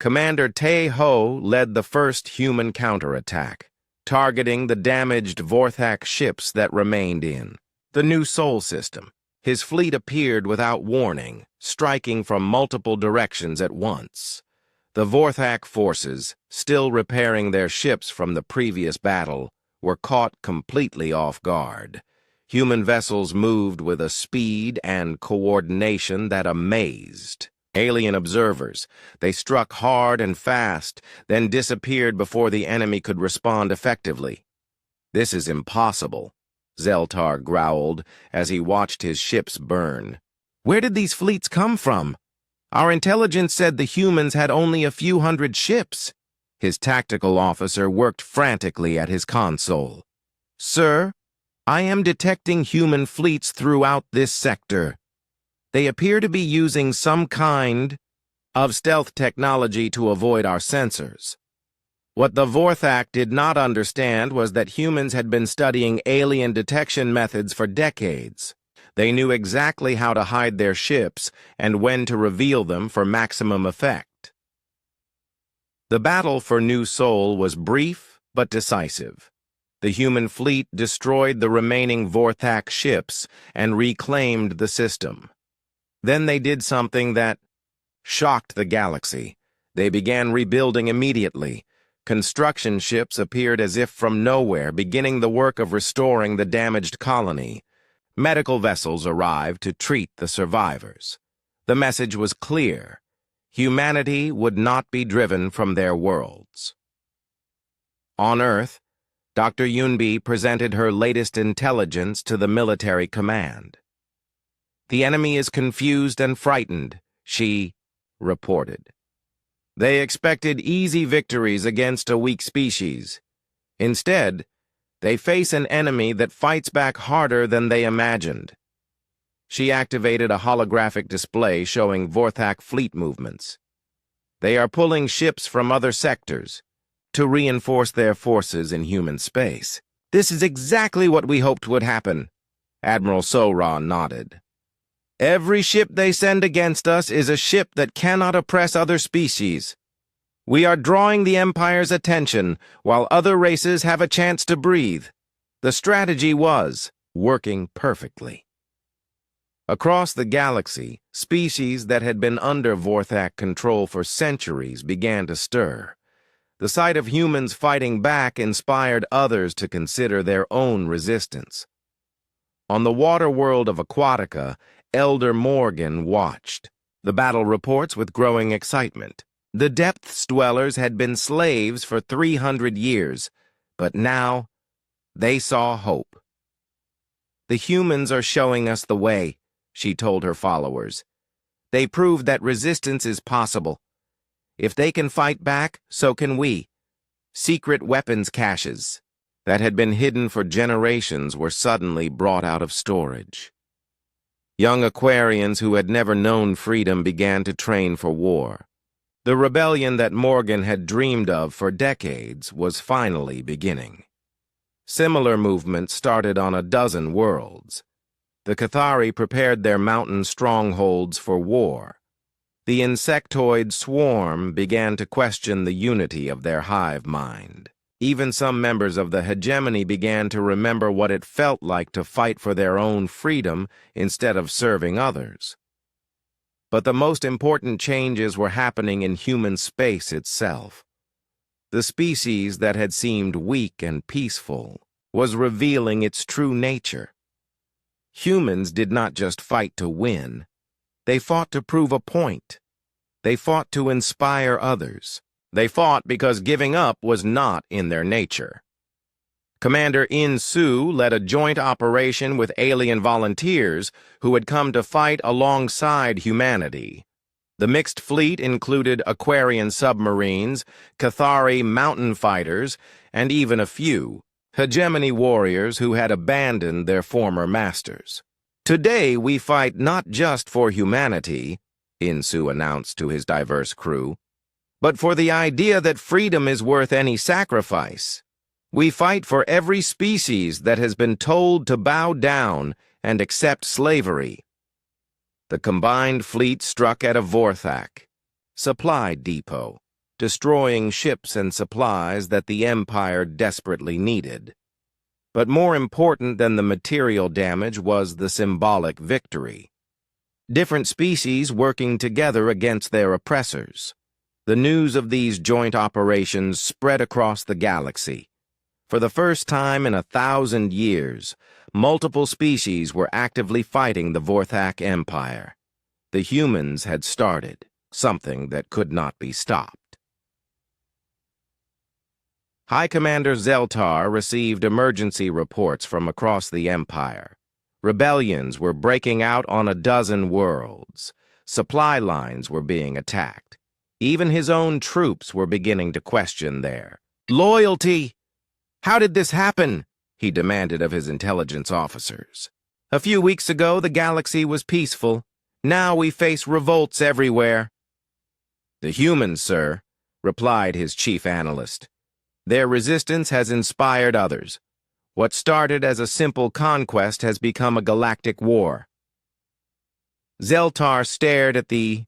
Commander Tae-ho led the first human counterattack, targeting the damaged Vorthak ships that remained in the New Sol system. His fleet appeared without warning, striking from multiple directions at once. The Vorthak forces, still repairing their ships from the previous battle, were caught completely off guard. Human vessels moved with a speed and coordination that amazed. Alien observers. They struck hard and fast, then disappeared before the enemy could respond effectively. "This is impossible," Zeltar growled as he watched his ships burn. "Where did these fleets come from? Our intelligence said the humans had only a few hundred ships." His tactical officer worked frantically at his console. "Sir, I am detecting human fleets throughout this sector. They appear to be using some kind of stealth technology to avoid our sensors." What the Vorthak did not understand was that humans had been studying alien detection methods for decades. They knew exactly how to hide their ships and when to reveal them for maximum effect. The battle for New Sol was brief but decisive. The human fleet destroyed the remaining Vorthak ships and reclaimed the system. Then they did something that shocked the galaxy. They began rebuilding immediately. Construction ships appeared as if from nowhere, beginning the work of restoring the damaged colony. Medical vessels arrived to treat the survivors. The message was clear. Humanity would not be driven from their worlds. On Earth, Dr. Yunbi presented her latest intelligence to the military command. "The enemy is confused and frightened," she reported. "They expected easy victories against a weak species. Instead, they face an enemy that fights back harder than they imagined." She activated a holographic display showing Vorthak fleet movements. "They are pulling ships from other sectors to reinforce their forces in human space." "This is exactly what we hoped would happen," Admiral Sora nodded. "Every ship they send against us is a ship that cannot oppress other species. We are drawing the Empire's attention while other races have a chance to breathe." The strategy was working perfectly. Across the galaxy, species that had been under Vorthak control for centuries began to stir. The sight of humans fighting back inspired others to consider their own resistance. On the water world of Aquatica, Elder Morgan watched the battle reports with growing excitement. The depths dwellers had been slaves for 300 years, but now they saw hope. "The humans are showing us the way," she told her followers. "They proved that resistance is possible. If they can fight back, so can we." Secret weapons caches that had been hidden for generations were suddenly brought out of storage. Young Aquarians who had never known freedom began to train for war. The rebellion that Morgan had dreamed of for decades was finally beginning. Similar movements started on a dozen worlds. The Cathari prepared their mountain strongholds for war. The insectoid swarm began to question the unity of their hive mind. Even some members of the hegemony began to remember what it felt like to fight for their own freedom instead of serving others. But the most important changes were happening in human space itself. The species that had seemed weak and peaceful was revealing its true nature. Humans did not just fight to win. They fought to prove a point. They fought to inspire others. They fought because giving up was not in their nature. Commander In Su led a joint operation with alien volunteers who had come to fight alongside humanity. The mixed fleet included Aquarian submarines, Cathari mountain fighters, and even a few hegemony warriors who had abandoned their former masters. "Today we fight not just for humanity," In Su announced to his diverse crew, "but for the idea that freedom is worth any sacrifice. We fight for every species that has been told to bow down and accept slavery." The combined fleet struck at a Vorthak supply depot, destroying ships and supplies that the Empire desperately needed. But more important than the material damage was the symbolic victory. Different species working together against their oppressors. The news of these joint operations spread across the galaxy. For the first time in 1,000 years, multiple species were actively fighting the Vorthak Empire. The humans had started. something that could not be stopped. High Commander Zeltar received emergency reports from across the Empire. Rebellions were breaking out on a dozen worlds. Supply lines were being attacked. Even his own troops were beginning to question their loyalty. "How did this happen?" he demanded of his intelligence officers. "A few weeks ago, the galaxy was peaceful. Now we face revolts everywhere." "The humans, sir," replied his chief analyst. "Their resistance has inspired others. What started as a simple conquest has become a galactic war." Zeltar stared at the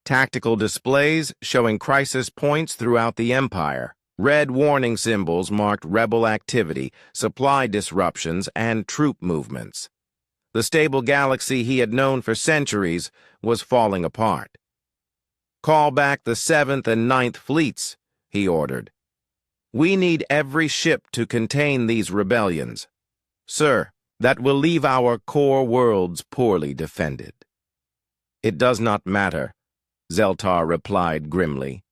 tactical displays showing crisis points throughout the Empire. Red warning symbols marked rebel activity, supply disruptions, and troop movements. The stable galaxy he had known for centuries was falling apart. "Call back the 7th and 9th fleets," he ordered. "We need every ship to contain these rebellions. Sir, that will leave our core worlds poorly defended." "It does not matter," Zeltar replied grimly.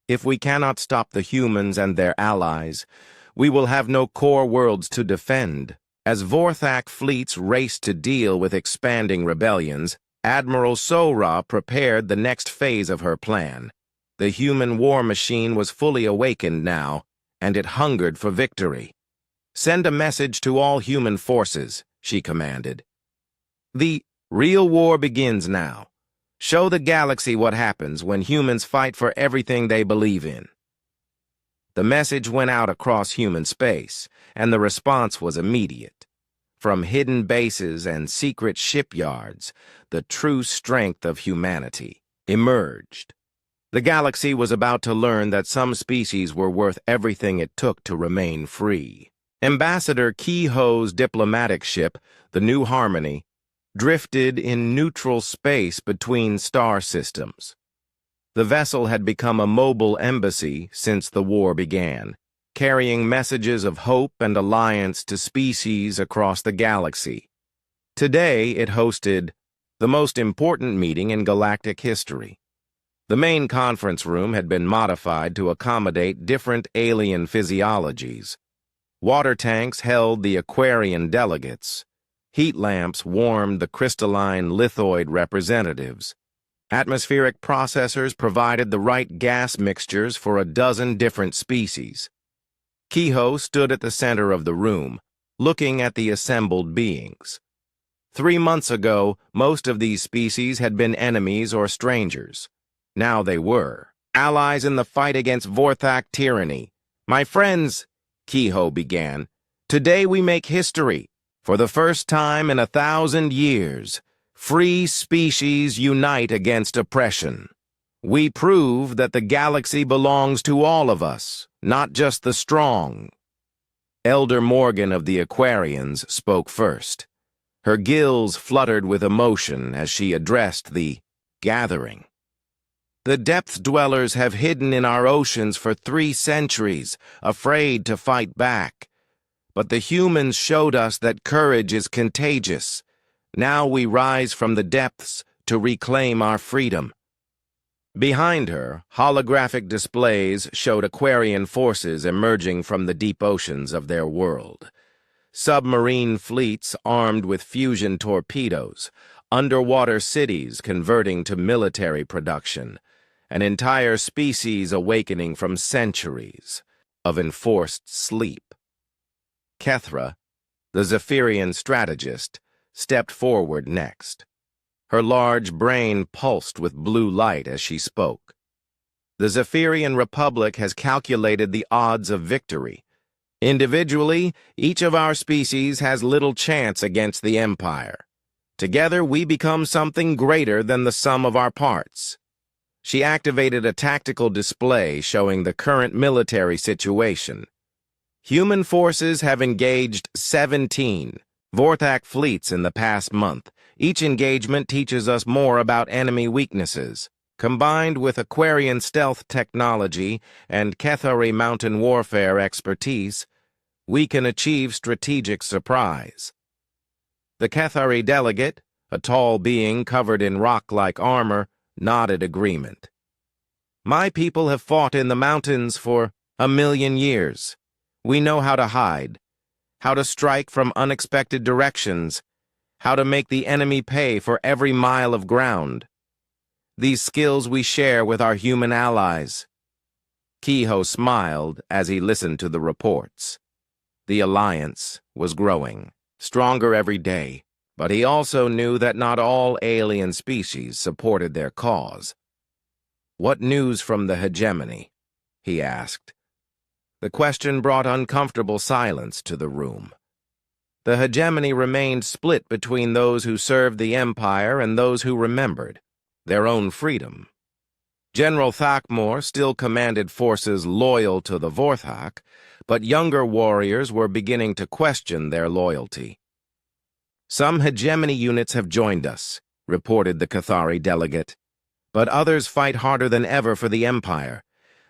"If we cannot stop the humans and their allies, we will have no core worlds to defend." As Vorthak fleets raced to deal with expanding rebellions, Admiral Sora prepared the next phase of her plan. The human war machine was fully awakened now, and it hungered for victory. "Send a message to all human forces," she commanded. "The real war begins now. Show the galaxy what happens when humans fight for everything they believe in." The message went out across human space, and the response was immediate. From hidden bases and secret shipyards, the true strength of humanity emerged. The galaxy was about to learn that some species were worth everything it took to remain free. Ambassador Kehoe's diplomatic ship, the New Harmony, drifted in neutral space between star systems. The vessel had become a mobile embassy since the war began, carrying messages of hope and alliance to species across the galaxy. Today, it hosted the most important meeting in galactic history. The main conference room had been modified to accommodate different alien physiologies. Water tanks held the Aquarian delegates. Heat lamps warmed the crystalline lithoid representatives. Atmospheric processors provided the right gas mixtures for a dozen different species. Kehoe stood at the center of the room, looking at the assembled beings. 3 months ago, most of these species had been enemies or strangers. Now they were allies in the fight against Vorthak tyranny. "My friends," Kehoe began, "today we make history. For the first time in 1,000 years, free species unite against oppression. We prove that the galaxy belongs to all of us, not just the strong." Elder Morgan of the Aquarians spoke first. Her gills fluttered with emotion as she addressed the gathering. "The depth dwellers have hidden in our oceans for 3 centuries, afraid to fight back. But the humans showed us that courage is contagious. Now we rise from the depths to reclaim our freedom." Behind her, holographic displays showed Aquarian forces emerging from the deep oceans of their world. Submarine fleets armed with fusion torpedoes, underwater cities converting to military production, an entire species awakening from centuries of enforced sleep. Kethra, the Zephyrian strategist, stepped forward next. Her large brain pulsed with blue light as she spoke. "The Zephyrian Republic has calculated the odds of victory. Individually, each of our species has little chance against the Empire. Together, we become something greater than the sum of our parts." She activated a tactical display showing the current military situation. Human forces have engaged 17 Vorthak fleets in the past month. Each engagement teaches us more about enemy weaknesses. Combined with Aquarian stealth technology and Kethari mountain warfare expertise, we can achieve strategic surprise. The Kethari delegate, a tall being covered in rock-like armor, nodded agreement. My people have fought in the mountains for 1,000,000 years. We know how to hide, how to strike from unexpected directions, how to make the enemy pay for every mile of ground. These skills we share with our human allies." Kehoe smiled as he listened to the reports. The alliance was growing, stronger every day, but he also knew that not all alien species supported their cause. "What news from the hegemony?" he asked. The question brought uncomfortable silence to the room. The hegemony remained split between those who served the Empire and those who remembered their own freedom. General Thakmor still commanded forces loyal to the Vorthak, but younger warriors were beginning to question their loyalty. "Some hegemony units have joined us," reported the Cathari delegate, "but others fight harder than ever for the Empire.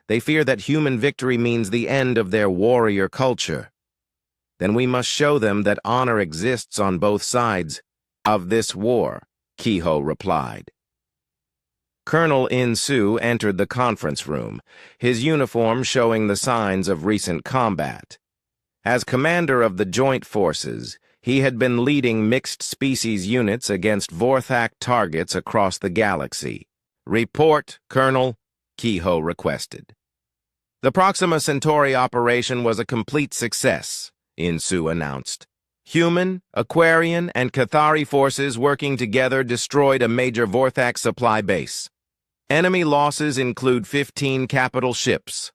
They fear that human victory means the end of their warrior culture. Then we must show them that honor exists on both sides of this war," Kehoe replied. Colonel In-Su entered the conference room, his uniform showing the signs of recent combat. As commander of the Joint Forces, he had been leading mixed-species units against Vorthak targets across the galaxy. "Report, Colonel," Kehoe requested. "The Proxima Centauri operation was a complete success," In-Su announced. "Human, Aquarian, and Cathari forces working together destroyed a major Vorthak supply base. Enemy losses include 15 capital ships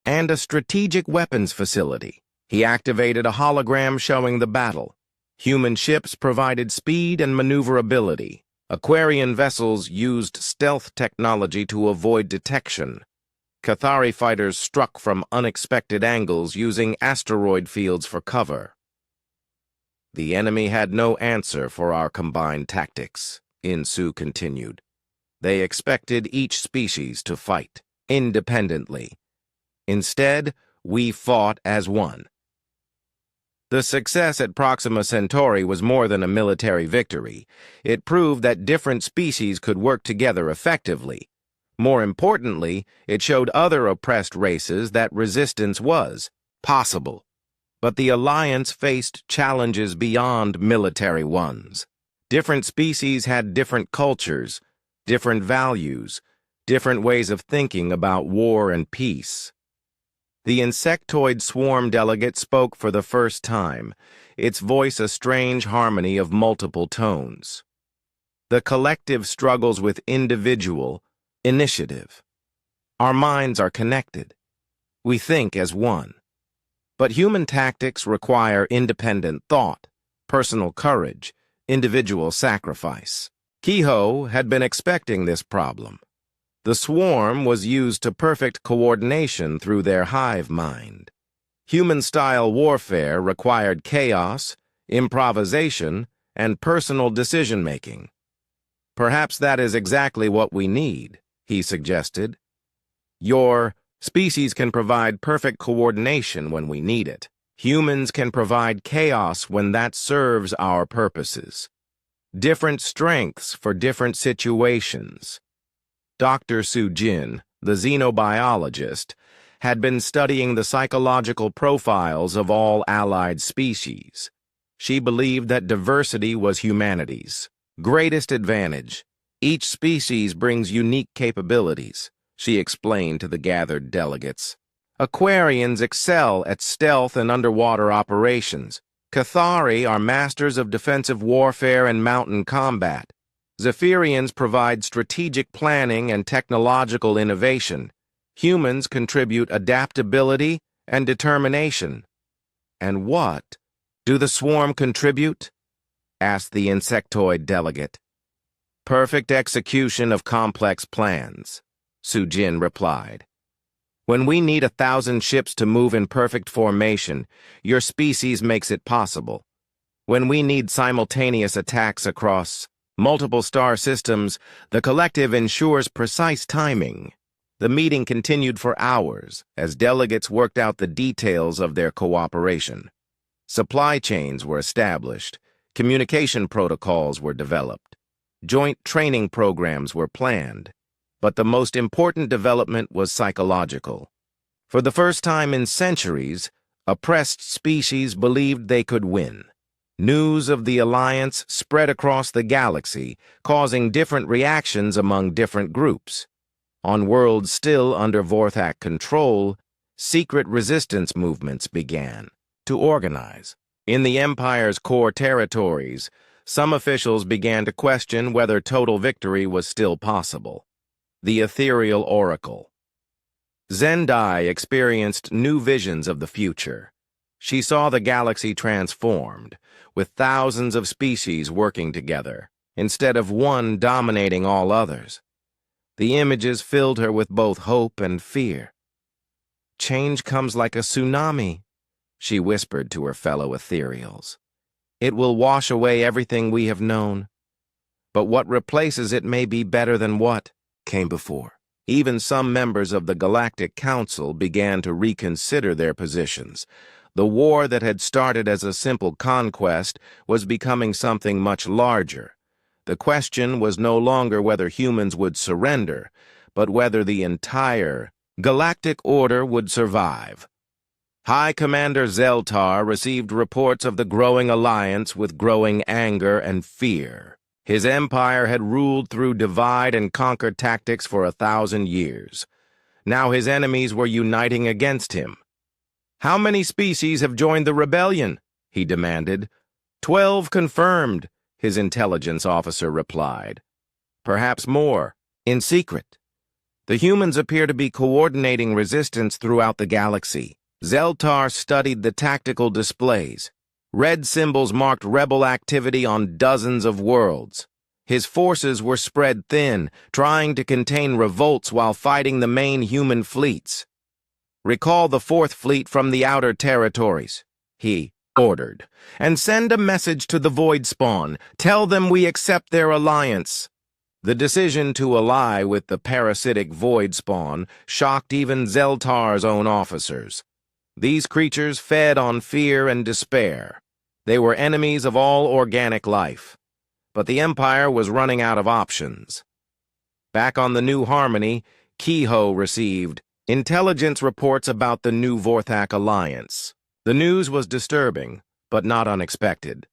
and a strategic weapons facility." He activated a hologram showing the battle. Human ships provided speed and maneuverability. Aquarian vessels used stealth technology to avoid detection. Cathari fighters struck from unexpected angles using asteroid fields for cover. "The enemy had no answer for our combined tactics," In-Su continued. "They expected each species to fight independently. Instead, we fought as one." The success at Proxima Centauri was more than a military victory. It proved that different species could work together effectively. More importantly, it showed other oppressed races that resistance was possible. But the Alliance faced challenges beyond military ones. Different species had different cultures, different values, different ways of thinking about war and peace. The insectoid swarm delegate spoke for the first time, its voice a strange harmony of multiple tones. "The collective struggles with individual initiative. Our minds are connected. We think as one. But human tactics require independent thought, personal courage, individual sacrifice." Kehoe had been expecting this problem. The swarm was used to perfect coordination through their hive mind. Human-style warfare required chaos, improvisation, and personal decision-making. "Perhaps that is exactly what we need," he suggested. "Your species can provide perfect coordination when we need it. Humans can provide chaos when that serves our purposes. Different strengths for different situations." Dr. Su-Jin, the xenobiologist, had been studying the psychological profiles of all allied species. She believed that diversity was humanity's greatest advantage. "Each species brings unique capabilities," she explained to the gathered delegates. "Aquarians excel at stealth and underwater operations. Cathari are masters of defensive warfare and mountain combat. Zephyrians provide strategic planning and technological innovation. Humans contribute adaptability and determination." "And what do the swarm contribute?" asked the insectoid delegate. "Perfect execution of complex plans," Su-Jin replied. "When we need 1,000 ships to move in perfect formation, your species makes it possible. When we need simultaneous attacks across multiple star systems, the collective ensures precise timing." The meeting continued for hours as delegates worked out the details of their cooperation. Supply chains were established, communication protocols were developed, joint training programs were planned. But the most important development was psychological. For the first time in centuries, oppressed species believed they could win. News of the alliance spread across the galaxy, causing different reactions among different groups. On worlds still under Vorthak control, secret resistance movements began to organize. In the Empire's core territories, some officials began to question whether total victory was still possible. The Ethereal Oracle. Zendai experienced new visions of the future. She saw the galaxy transformed, with thousands of species working together, instead of one dominating all others. The images filled her with both hope and fear. "Change comes like a tsunami," she whispered to her fellow ethereals. "It will wash away everything we have known. But what replaces it may be better than what came before." Even some members of the Galactic Council began to reconsider their positions. The war that had started as a simple conquest was becoming something much larger. The question was no longer whether humans would surrender, but whether the entire galactic order would survive. High Commander Zeltar received reports of the growing alliance with growing anger and fear. His empire had ruled through divide-and-conquer tactics for 1,000 years. Now his enemies were uniting against him. "How many species have joined the rebellion?" he demanded. 12 confirmed, his intelligence officer replied. "Perhaps more, in secret. The humans appear to be coordinating resistance throughout the galaxy." Zeltar studied the tactical displays. Red symbols marked rebel activity on dozens of worlds. His forces were spread thin, trying to contain revolts while fighting the main human fleets. "Recall the 4th Fleet from the outer territories," he ordered, "and send a message to the Void Spawn. Tell them we accept their alliance." The decision to ally with the parasitic Void Spawn shocked even Zeltar's own officers. These creatures fed on fear and despair. They were enemies of all organic life. But the Empire was running out of options. Back on the New Harmony, Kehoe received intelligence reports about the new Vorthak alliance. The news was disturbing, but not unexpected.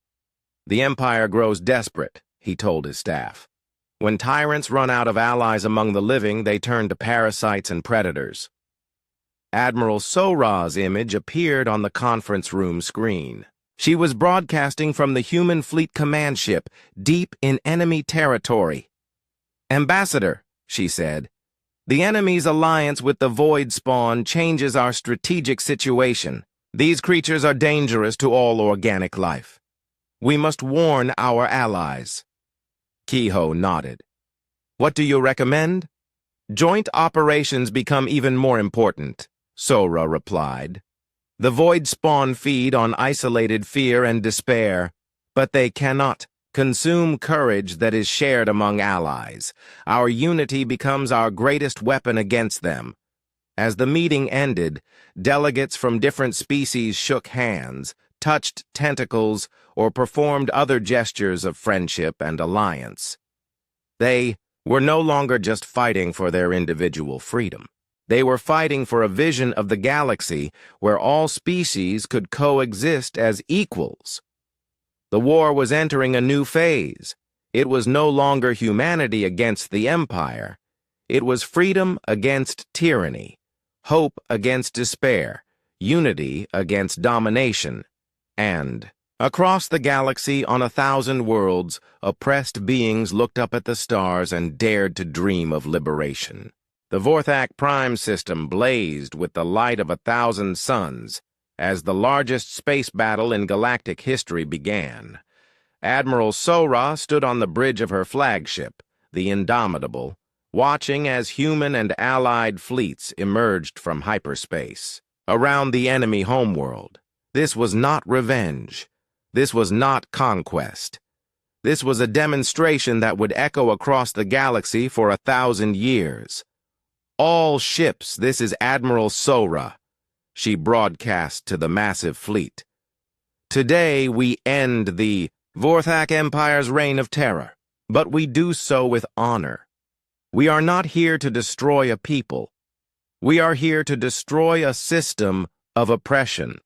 "The Empire grows desperate," he told his staff. "When tyrants run out of allies among the living, they turn to parasites and predators." Admiral Sora's image appeared on the conference room screen. She was broadcasting from the human fleet command ship, deep in enemy territory. "Ambassador," she said, "the enemy's alliance with the Void Spawn changes our strategic situation. These creatures are dangerous to all organic life. We must warn our allies." Kehoe nodded. "What do you recommend?" "Joint operations become even more important," Sora replied. "The Void Spawn feed on isolated fear and despair, but they cannot consume courage that is shared among allies. Our unity becomes our greatest weapon against them." As the meeting ended, delegates from different species shook hands, touched tentacles, or performed other gestures of friendship and alliance. They were no longer just fighting for their individual freedom. They were fighting for a vision of the galaxy where all species could coexist as equals. The war was entering a new phase. It was no longer humanity against the Empire. It was freedom against tyranny, hope against despair, unity against domination, and across the galaxy on 1,000 worlds, oppressed beings looked up at the stars and dared to dream of liberation. The Vorthak Prime system blazed with the light of 1,000 suns as the largest space battle in galactic history began. Admiral Sora stood on the bridge of her flagship, the Indomitable, watching as human and allied fleets emerged from hyperspace around the enemy homeworld. This was not revenge. This was not conquest. This was a demonstration that would echo across the galaxy for 1,000 years. "All ships, this is Admiral Sora," she broadcast to the massive fleet. "Today we end the Vorthak Empire's reign of terror, but we do so with honor. We are not here to destroy a people. We are here to destroy a system of oppression.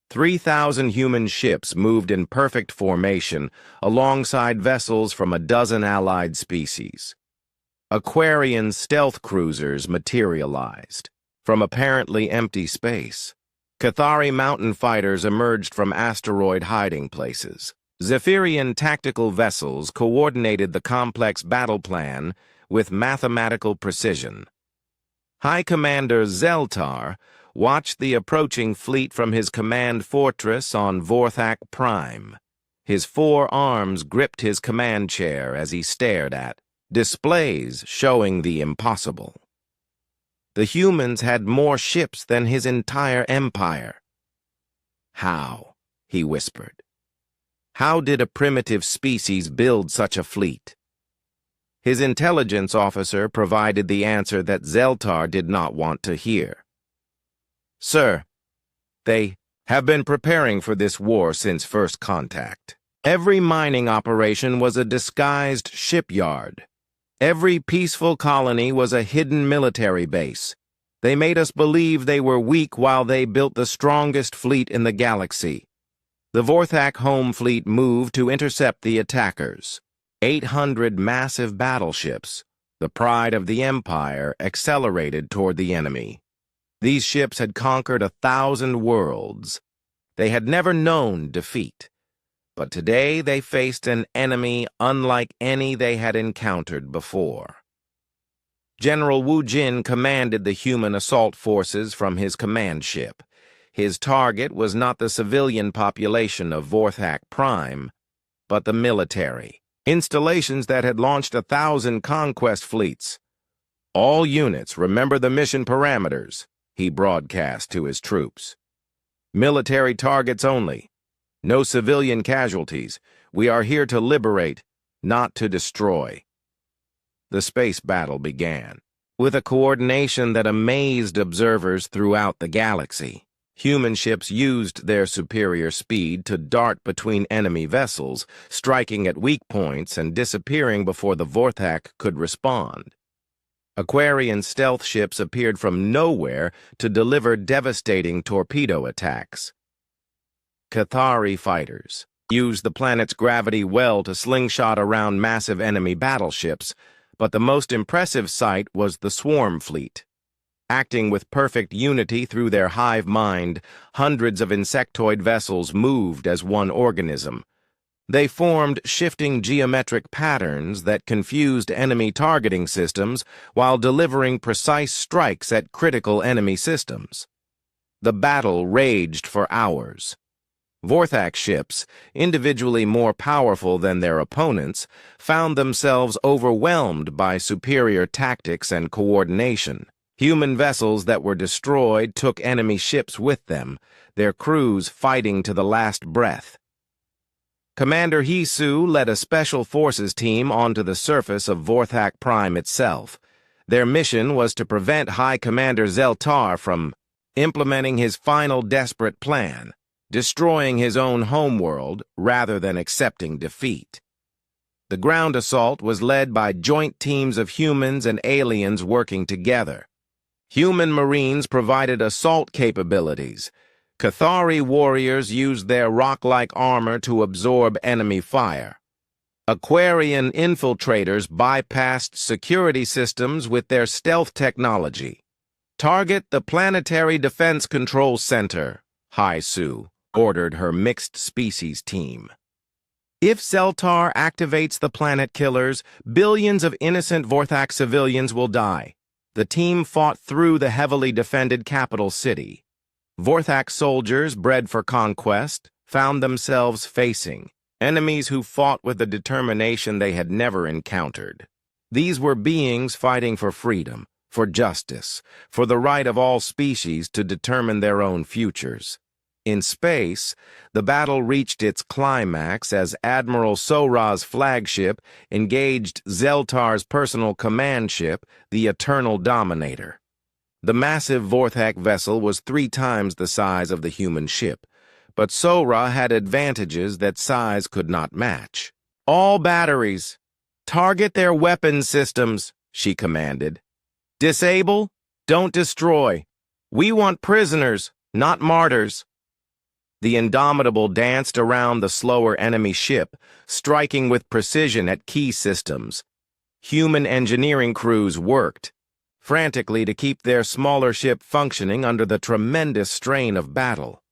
3,000 human ships moved in perfect formation alongside vessels from a dozen allied species. Aquarian stealth cruisers materialized from apparently empty space. Cathari mountain fighters emerged from asteroid hiding places. Zephyrian tactical vessels coordinated the complex battle plan with mathematical precision. High Commander Zeltar watched the approaching fleet from his command fortress on Vorthak Prime. His 4 arms gripped his command chair as he stared at displays showing the impossible. The humans had more ships than his entire empire. How? He whispered. How did a primitive species build such a fleet? His intelligence officer provided the answer that Zeltar did not want to hear. Sir, they have been preparing for this war since first contact. Every mining operation was a disguised shipyard. Every peaceful colony was a hidden military base. They made us believe they were weak while they built the strongest fleet in the galaxy. The Vorthak home fleet moved to intercept the attackers. 800 massive battleships, the pride of the Empire, accelerated toward the enemy. These ships had conquered 1,000 worlds. They had never known defeat. But today they faced an enemy unlike any they had encountered before. General Wu Jin commanded the human assault forces from his command ship. His target was not the civilian population of Vorthak Prime, but the military. Installations that had launched 1,000 conquest fleets. All units remember the mission parameters, he broadcast to his troops. Military targets only. No civilian casualties. We are here to liberate, not to destroy. The space battle began, with a coordination that amazed observers throughout the galaxy. Human ships used their superior speed to dart between enemy vessels, striking at weak points and disappearing before the Vorthak could respond. Aquarian stealth ships appeared from nowhere to deliver devastating torpedo attacks. Cathari fighters used the planet's gravity well to slingshot around massive enemy battleships, but the most impressive sight was the swarm fleet. Acting with perfect unity through their hive mind, hundreds of insectoid vessels moved as one organism. They formed shifting geometric patterns that confused enemy targeting systems while delivering precise strikes at critical enemy systems. The battle raged for hours. Vorthak ships, individually more powerful than their opponents, found themselves overwhelmed by superior tactics and coordination. Human vessels that were destroyed took enemy ships with them, their crews fighting to the last breath. Commander Hisu led a special forces team onto the surface of Vorthak Prime itself. Their mission was to prevent High Commander Zeltar from implementing his final desperate plan, destroying his own homeworld rather than accepting defeat. The ground assault was led by joint teams of humans and aliens working together. Human Marines provided assault capabilities. Cathari warriors used their rock-like armor to absorb enemy fire. Aquarian infiltrators bypassed security systems with their stealth technology. Target the Planetary Defense Control Center, Hisu ordered her mixed species team. If Zeltar activates the planet killers, billions of innocent Vorthak civilians will die. The team fought through the heavily defended capital city. Vorthak soldiers, bred for conquest, found themselves facing enemies who fought with a determination they had never encountered. These were beings fighting for freedom, for justice, for the right of all species to determine their own futures. In space, the battle reached its climax as Admiral Sora's flagship engaged Zeltar's personal command ship, the Eternal Dominator. The massive Vorthak vessel was 3 times the size of the human ship, but Sora had advantages that size could not match. "All batteries," Target their weapon systems, she commanded. Disable, don't destroy. We want prisoners, not martyrs. The Indomitable danced around the slower enemy ship, striking with precision at key systems. Human engineering crews worked frantically to keep their smaller ship functioning under the tremendous strain of battle.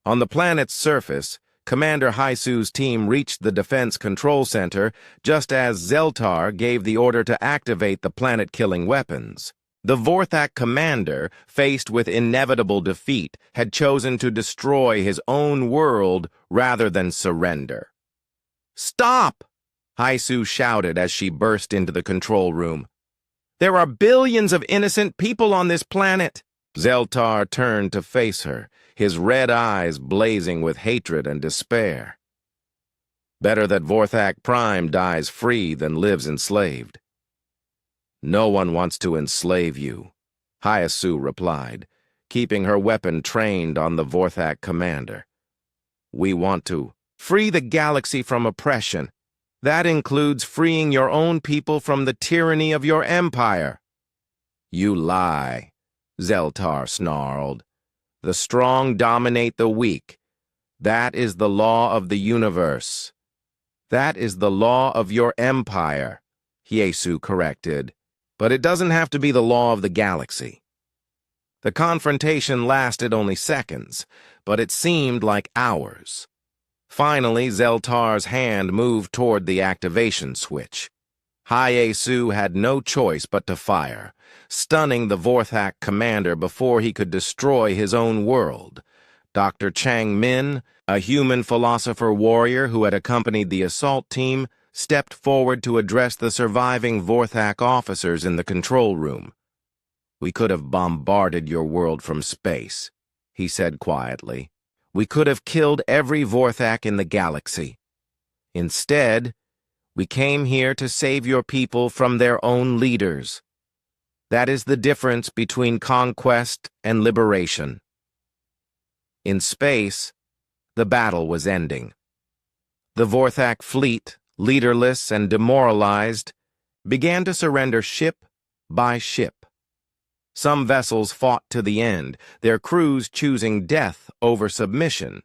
On the planet's surface, Commander Haisu's team reached the Defense Control Center just as Zeltar gave the order to activate the planet-killing weapons. The Vorthak commander, faced with inevitable defeat, had chosen to destroy his own world rather than surrender. "Stop!" Haisu shouted as she burst into the control room. "There are billions of innocent people on this planet." Zeltar turned to face her, his red eyes blazing with hatred and despair. "Better that Vorthak Prime dies free than lives enslaved." "No one wants to enslave you," Haisu replied, keeping her weapon trained on the Vorthak commander. "We want to free the galaxy from oppression. That includes freeing your own people from the tyranny of your empire." "You lie," Zeltar snarled. "The strong dominate the weak. That is the law of the universe." "That is the law of your empire," Hiesu corrected. "But it doesn't have to be the law of the galaxy." The confrontation lasted only seconds, but it seemed like hours. Finally, Zeltar's hand moved toward the activation switch. Hiesu had no choice but to fire, stunning the Vorthak commander before he could destroy his own world. Dr. Chang Min, a human philosopher warrior who had accompanied the assault team, stepped forward to address the surviving Vorthak officers in the control room. "We could have bombarded your world from space," he said quietly. "We could have killed every Vorthak in the galaxy. Instead, we came here to save your people from their own leaders. That is the difference between conquest and liberation." In space, the battle was ending. The Vorthak fleet, leaderless and demoralized, began to surrender ship by ship. Some vessels fought to the end, their crews choosing death over submission,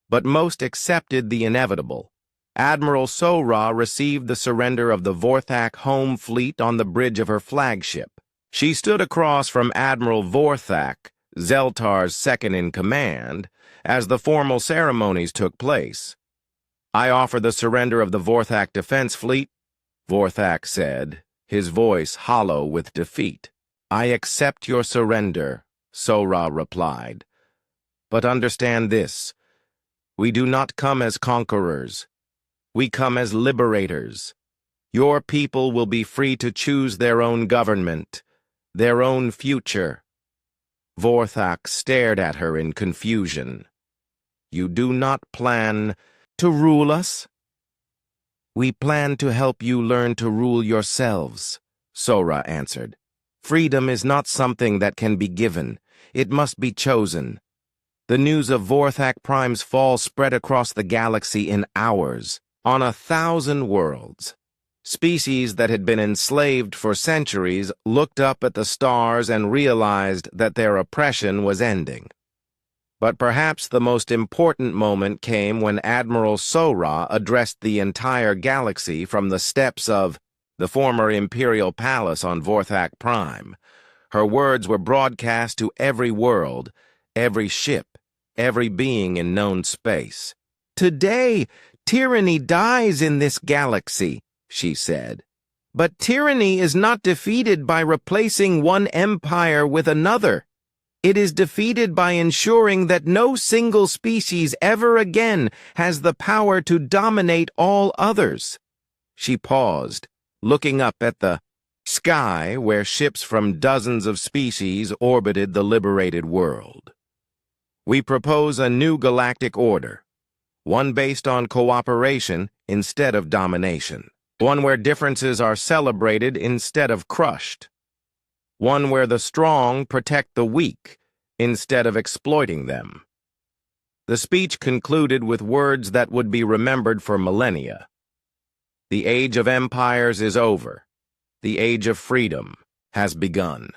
but most accepted the inevitable. Admiral Sora received the surrender of the Vorthak home fleet on the bridge of her flagship. She stood across from Admiral Vorthak, Zeltar's second-in-command, as the formal ceremonies took place. "I offer the surrender of the Vorthak Defense Fleet," Vorthak said, his voice hollow with defeat. "I accept your surrender," Sora replied. "But understand this, we do not come as conquerors. We come as liberators. Your people will be free to choose their own government, their own future." Vorthak stared at her in confusion. "You do not plan to rule us?" "We plan to help you learn to rule yourselves," Sora answered. "Freedom is not something that can be given. It must be chosen." The news of Vorthak Prime's fall spread across the galaxy in hours, on 1,000 worlds. Species that had been enslaved for centuries looked up at the stars and realized that their oppression was ending. But perhaps the most important moment came when Admiral Sora addressed the entire galaxy from the steps of the former Imperial Palace on Vorthak Prime. Her words were broadcast to every world, every ship, every being in known space. "Today, tyranny dies in this galaxy," she said. "But tyranny is not defeated by replacing one empire with another. It is defeated by ensuring that no single species ever again has the power to dominate all others." She paused, looking up at the sky where ships from dozens of species orbited the liberated world. "We propose a new galactic order, one based on cooperation instead of domination, one where differences are celebrated instead of crushed, one where the strong protect the weak instead of exploiting them." The speech concluded with words that would be remembered for millennia. The age of empires is over. The age of freedom has begun.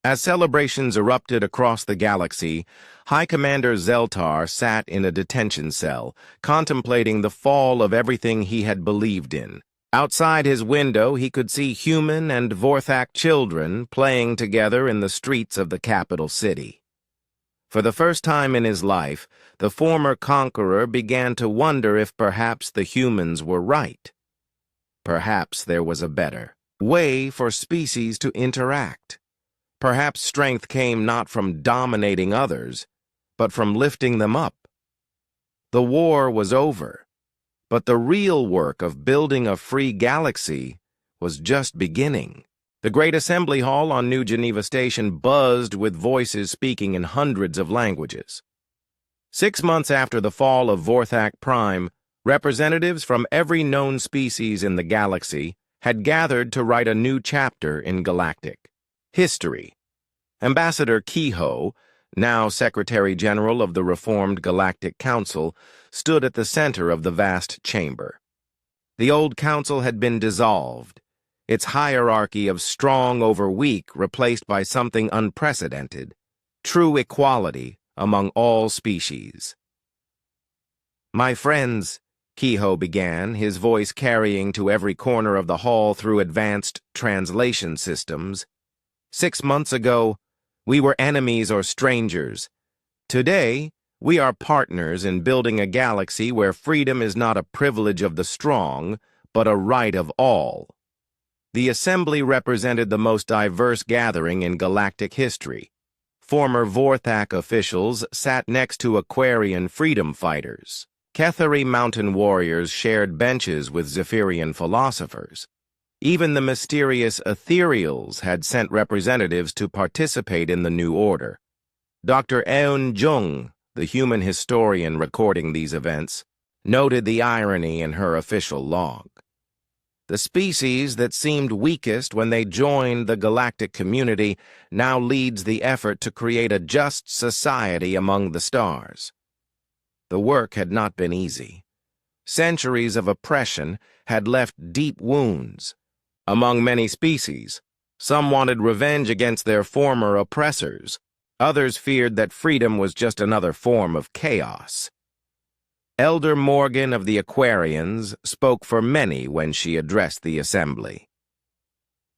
As celebrations erupted across the galaxy, High Commander Zeltar sat in a detention cell, contemplating the fall of everything he had believed in. Outside his window, he could see human and Vorthak children playing together in the streets of the capital city. For the first time in his life, the former conqueror began to wonder if perhaps the humans were right. Perhaps there was a better way for species to interact. Perhaps strength came not from dominating others, but from lifting them up. The war was over. But the real work of building a free galaxy was just beginning. The Great Assembly Hall on New Geneva Station buzzed with voices speaking in hundreds of languages. 6 months after the fall of Vorthak Prime, representatives from every known species in the galaxy had gathered to write a new chapter in galactic history. Ambassador Kehoe, now Secretary General of the reformed Galactic Council, stood at the center of the vast chamber. The old council had been dissolved, its hierarchy of strong over weak replaced by something unprecedented, true equality among all species. "My friends," Kehoe began, his voice carrying to every corner of the hall through advanced translation systems, "6 months ago, we were enemies or strangers. Today, we are partners in building a galaxy where freedom is not a privilege of the strong, but a right of all." The assembly represented the most diverse gathering in galactic history. Former Vorthak officials sat next to Aquarian freedom fighters. Kethari mountain warriors shared benches with Zephyrian philosophers. Even the mysterious Ethereals had sent representatives to participate in the new order. Dr. Eun Jung, the human historian recording these events, noted the irony in her official log. The species that seemed weakest when they joined the galactic community now leads the effort to create a just society among the stars. The work had not been easy. Centuries of oppression had left deep wounds. Among many species, some wanted revenge against their former oppressors. Others feared that freedom was just another form of chaos. Elder Morgan of the Aquarians spoke for many when she addressed the assembly.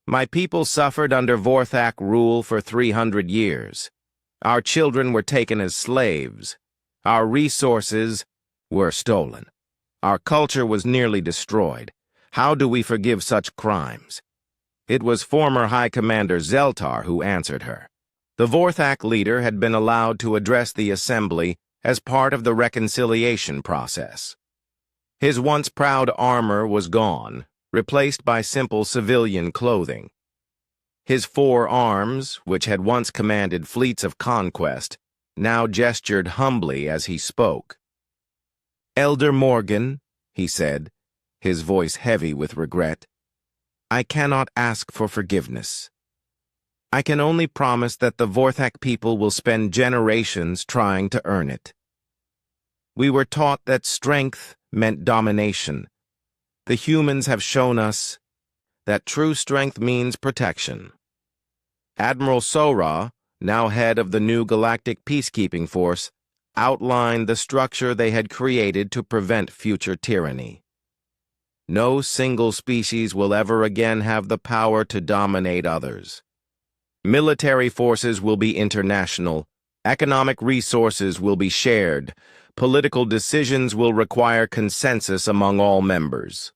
"My people suffered under Vorthak rule for 300 years. Our children were taken as slaves. Our resources were stolen. Our culture was nearly destroyed. How do we forgive such crimes?" It was former High Commander Zeltar who answered her. The Vorthak leader had been allowed to address the assembly as part of the reconciliation process. His once proud armor was gone, replaced by simple civilian clothing. His 4 arms, which had once commanded fleets of conquest, now gestured humbly as he spoke. "Elder Morgan," he said, his voice heavy with regret, "I cannot ask for forgiveness. I can only promise that the Vorthak people will spend generations trying to earn it. We were taught that strength meant domination. The humans have shown us that true strength means protection." Admiral Sora, now head of the new Galactic Peacekeeping Force, outlined the structure they had created to prevent future tyranny. No single species will ever again have the power to dominate others. Military forces will be international, economic resources will be shared, political decisions will require consensus among all members.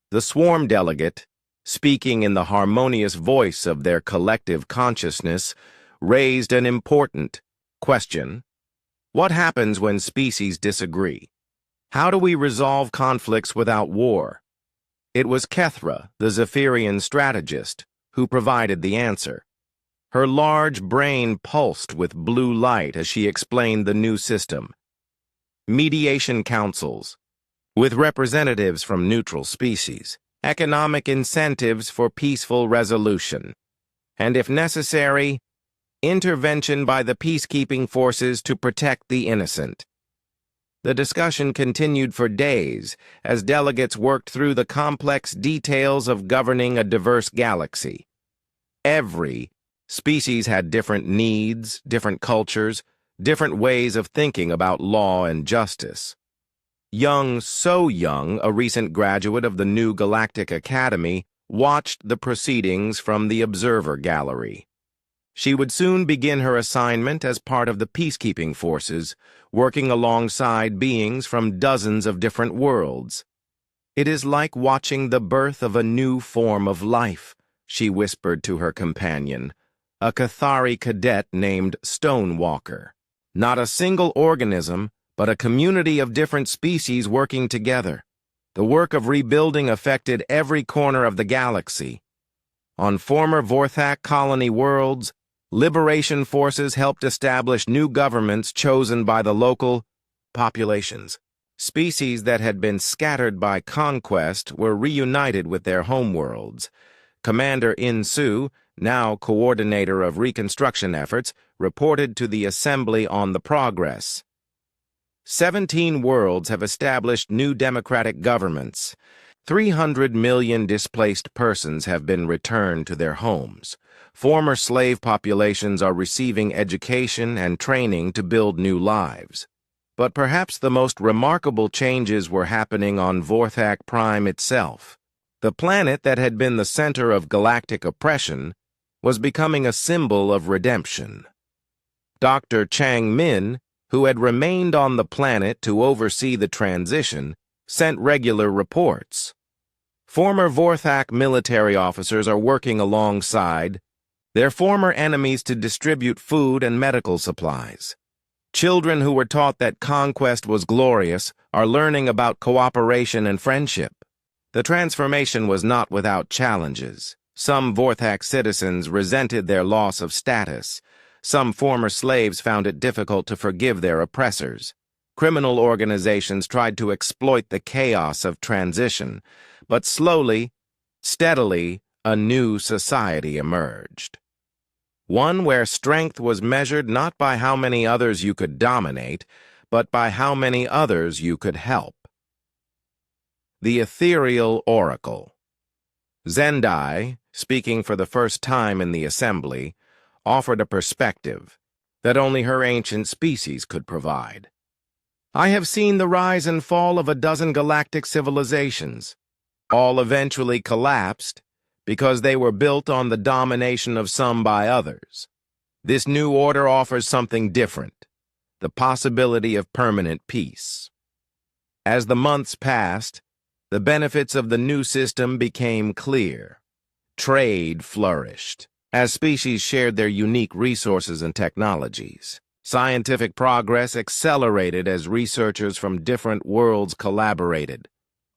The swarm delegate, speaking in the harmonious voice of their collective consciousness, raised an important question. What happens when species disagree? How do we resolve conflicts without war? It was Kethra, the Zephyrian strategist, who provided the answer. Her large brain pulsed with blue light as she explained the new system. Mediation councils, with representatives from neutral species, economic incentives for peaceful resolution, and if necessary, intervention by the peacekeeping forces to protect the innocent. The discussion continued for days as delegates worked through the complex details of governing a diverse galaxy. Every species had different needs, different cultures, different ways of thinking about law and justice. Young So Young, a recent graduate of the new Galactic Academy, watched the proceedings from the observer gallery. She would soon begin her assignment as part of the peacekeeping forces, working alongside beings from dozens of different worlds. "It is like watching the birth of a new form of life," she whispered to her companion, a Cathari cadet named Stonewalker. "Not a single organism, but a community of different species working together. The work of rebuilding affected every corner of the galaxy. On former Vorthak colony worlds, liberation forces helped establish new governments chosen by the local populations. Species that had been scattered by conquest were reunited with their homeworlds. Commander Insu, now coordinator of reconstruction efforts, reported to the Assembly on the progress. 17 worlds have established new democratic governments. 300 million displaced persons have been returned to their homes. Former slave populations are receiving education and training to build new lives. But perhaps the most remarkable changes were happening on Vorthak Prime itself. The planet that had been the center of galactic oppression was becoming a symbol of redemption. Dr. Chang Min, who had remained on the planet to oversee the transition, sent regular reports. Former Vorthak military officers are working alongside their former enemies to distribute food and medical supplies. Children who were taught that conquest was glorious are learning about cooperation and friendship. The transformation was not without challenges. Some Vorthak citizens resented their loss of status. Some former slaves found it difficult to forgive their oppressors. Criminal organizations tried to exploit the chaos of transition, but slowly, steadily, a new society emerged. One where strength was measured not by how many others you could dominate, but by how many others you could help. The Ethereal Oracle. Zendai, speaking for the first time in the assembly, offered a perspective that only her ancient species could provide. "I have seen the rise and fall of a dozen galactic civilizations. All eventually collapsed because they were built on the domination of some by others. This new order offers something different, the possibility of permanent peace." As the months passed, the benefits of the new system became clear. Trade flourished as species shared their unique resources and technologies. Scientific progress accelerated as researchers from different worlds collaborated.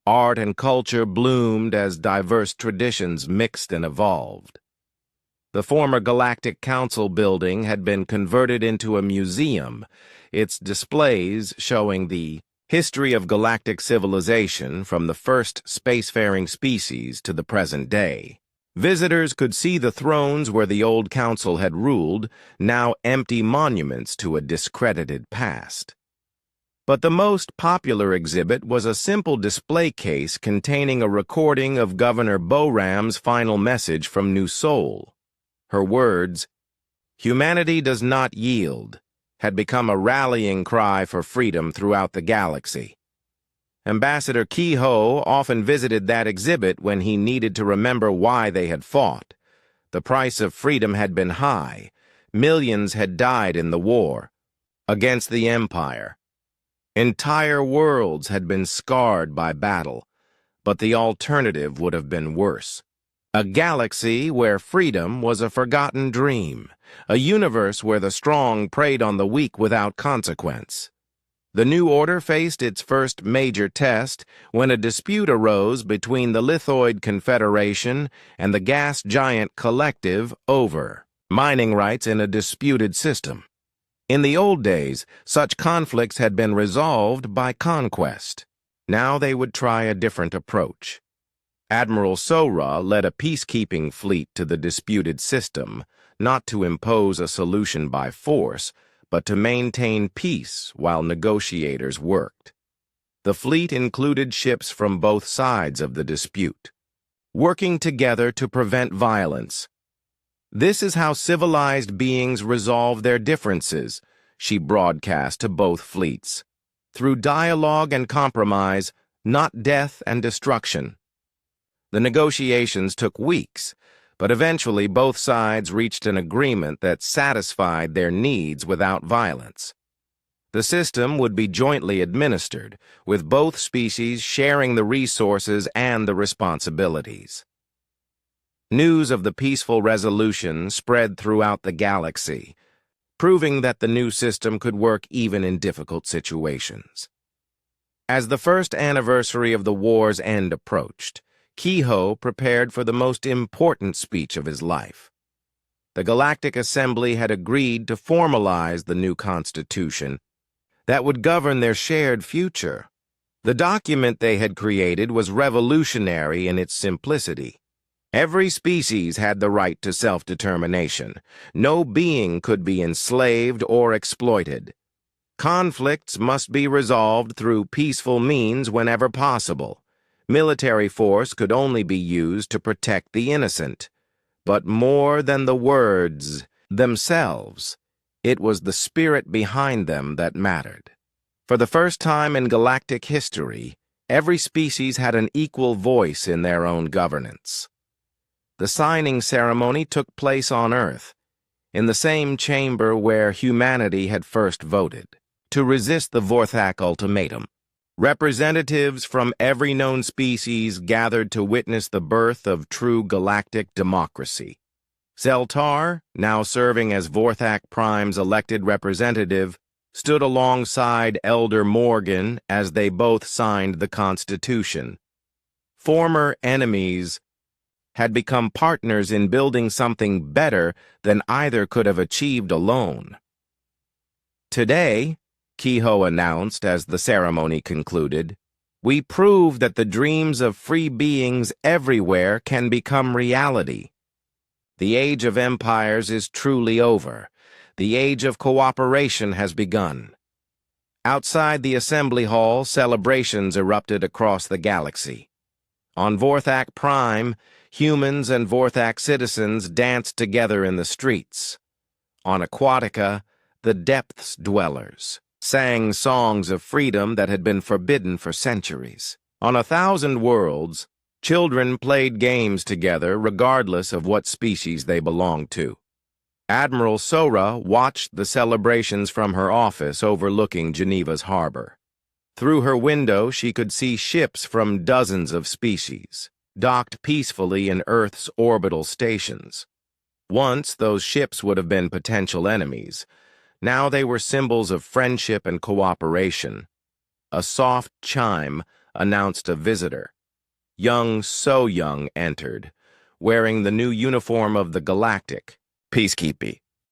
Art and culture bloomed as diverse traditions mixed and evolved. The former Galactic Council building had been converted into a museum, its displays showing the history of galactic civilization from the first spacefaring species to the present day. Visitors could see the thrones where the old council had ruled, now empty monuments to a discredited past. But the most popular exhibit was a simple display case containing a recording of Governor Boram's final message from New Seoul. Her words, "Humanity does not yield," had become a rallying cry for freedom throughout the galaxy. Ambassador Kehoe often visited that exhibit when he needed to remember why they had fought. The price of freedom had been high. Millions had died in the war against the Empire. Entire worlds had been scarred by battle, but the alternative would have been worse. A galaxy where freedom was a forgotten dream, a universe where the strong preyed on the weak without consequence. The new order faced its first major test when a dispute arose between the Lithoid Confederation and the gas giant Collective over mining rights in a disputed system. In the old days, such conflicts had been resolved by conquest. Now they would try a different approach. Admiral Sora led a peacekeeping fleet to the disputed system, not to impose a solution by force, but to maintain peace while negotiators worked. The fleet included ships from both sides of the dispute, working together to prevent violence. "This is how civilized beings resolve their differences," she broadcast to both fleets. "Through dialogue and compromise, not death and destruction." The negotiations took weeks, but eventually both sides reached an agreement that satisfied their needs without violence. The system would be jointly administered, with both species sharing the resources and the responsibilities. News of the peaceful resolution spread throughout the galaxy, proving that the new system could work even in difficult situations. As the first anniversary of the war's end approached, Kehoe prepared for the most important speech of his life. The Galactic Assembly had agreed to formalize the new constitution that would govern their shared future. The document they had created was revolutionary in its simplicity. Every species had the right to self-determination. No being could be enslaved or exploited. Conflicts must be resolved through peaceful means whenever possible. Military force could only be used to protect the innocent. But more than the words themselves, it was the spirit behind them that mattered. For the first time in galactic history, every species had an equal voice in their own governance. The signing ceremony took place on Earth, in the same chamber where humanity had first voted to resist the Vorthak ultimatum. Representatives from every known species gathered to witness the birth of true galactic democracy. Zeltar, now serving as Vorthak Prime's elected representative, stood alongside Elder Morgan as they both signed the Constitution. Former enemies had become partners in building something better than either could have achieved alone. "Today," Kehoe announced as the ceremony concluded, "we prove that the dreams of free beings everywhere can become reality. The age of empires is truly over. The age of cooperation has begun." Outside the assembly hall, celebrations erupted across the galaxy. On Vorthak Prime, humans and Vorthak citizens danced together in the streets. On Aquatica, the Depths Dwellers sang songs of freedom that had been forbidden for centuries. On 1,000 worlds, children played games together regardless of what species they belonged to. Admiral Sora watched the celebrations from her office overlooking Geneva's harbor. Through her window, she could see ships from dozens of species, docked peacefully in Earth's orbital stations. Once, those ships would have been potential enemies. Now they were symbols of friendship and cooperation. A soft chime announced a visitor. Young So Young entered, wearing the new uniform of the Galactic, Peacekeeping.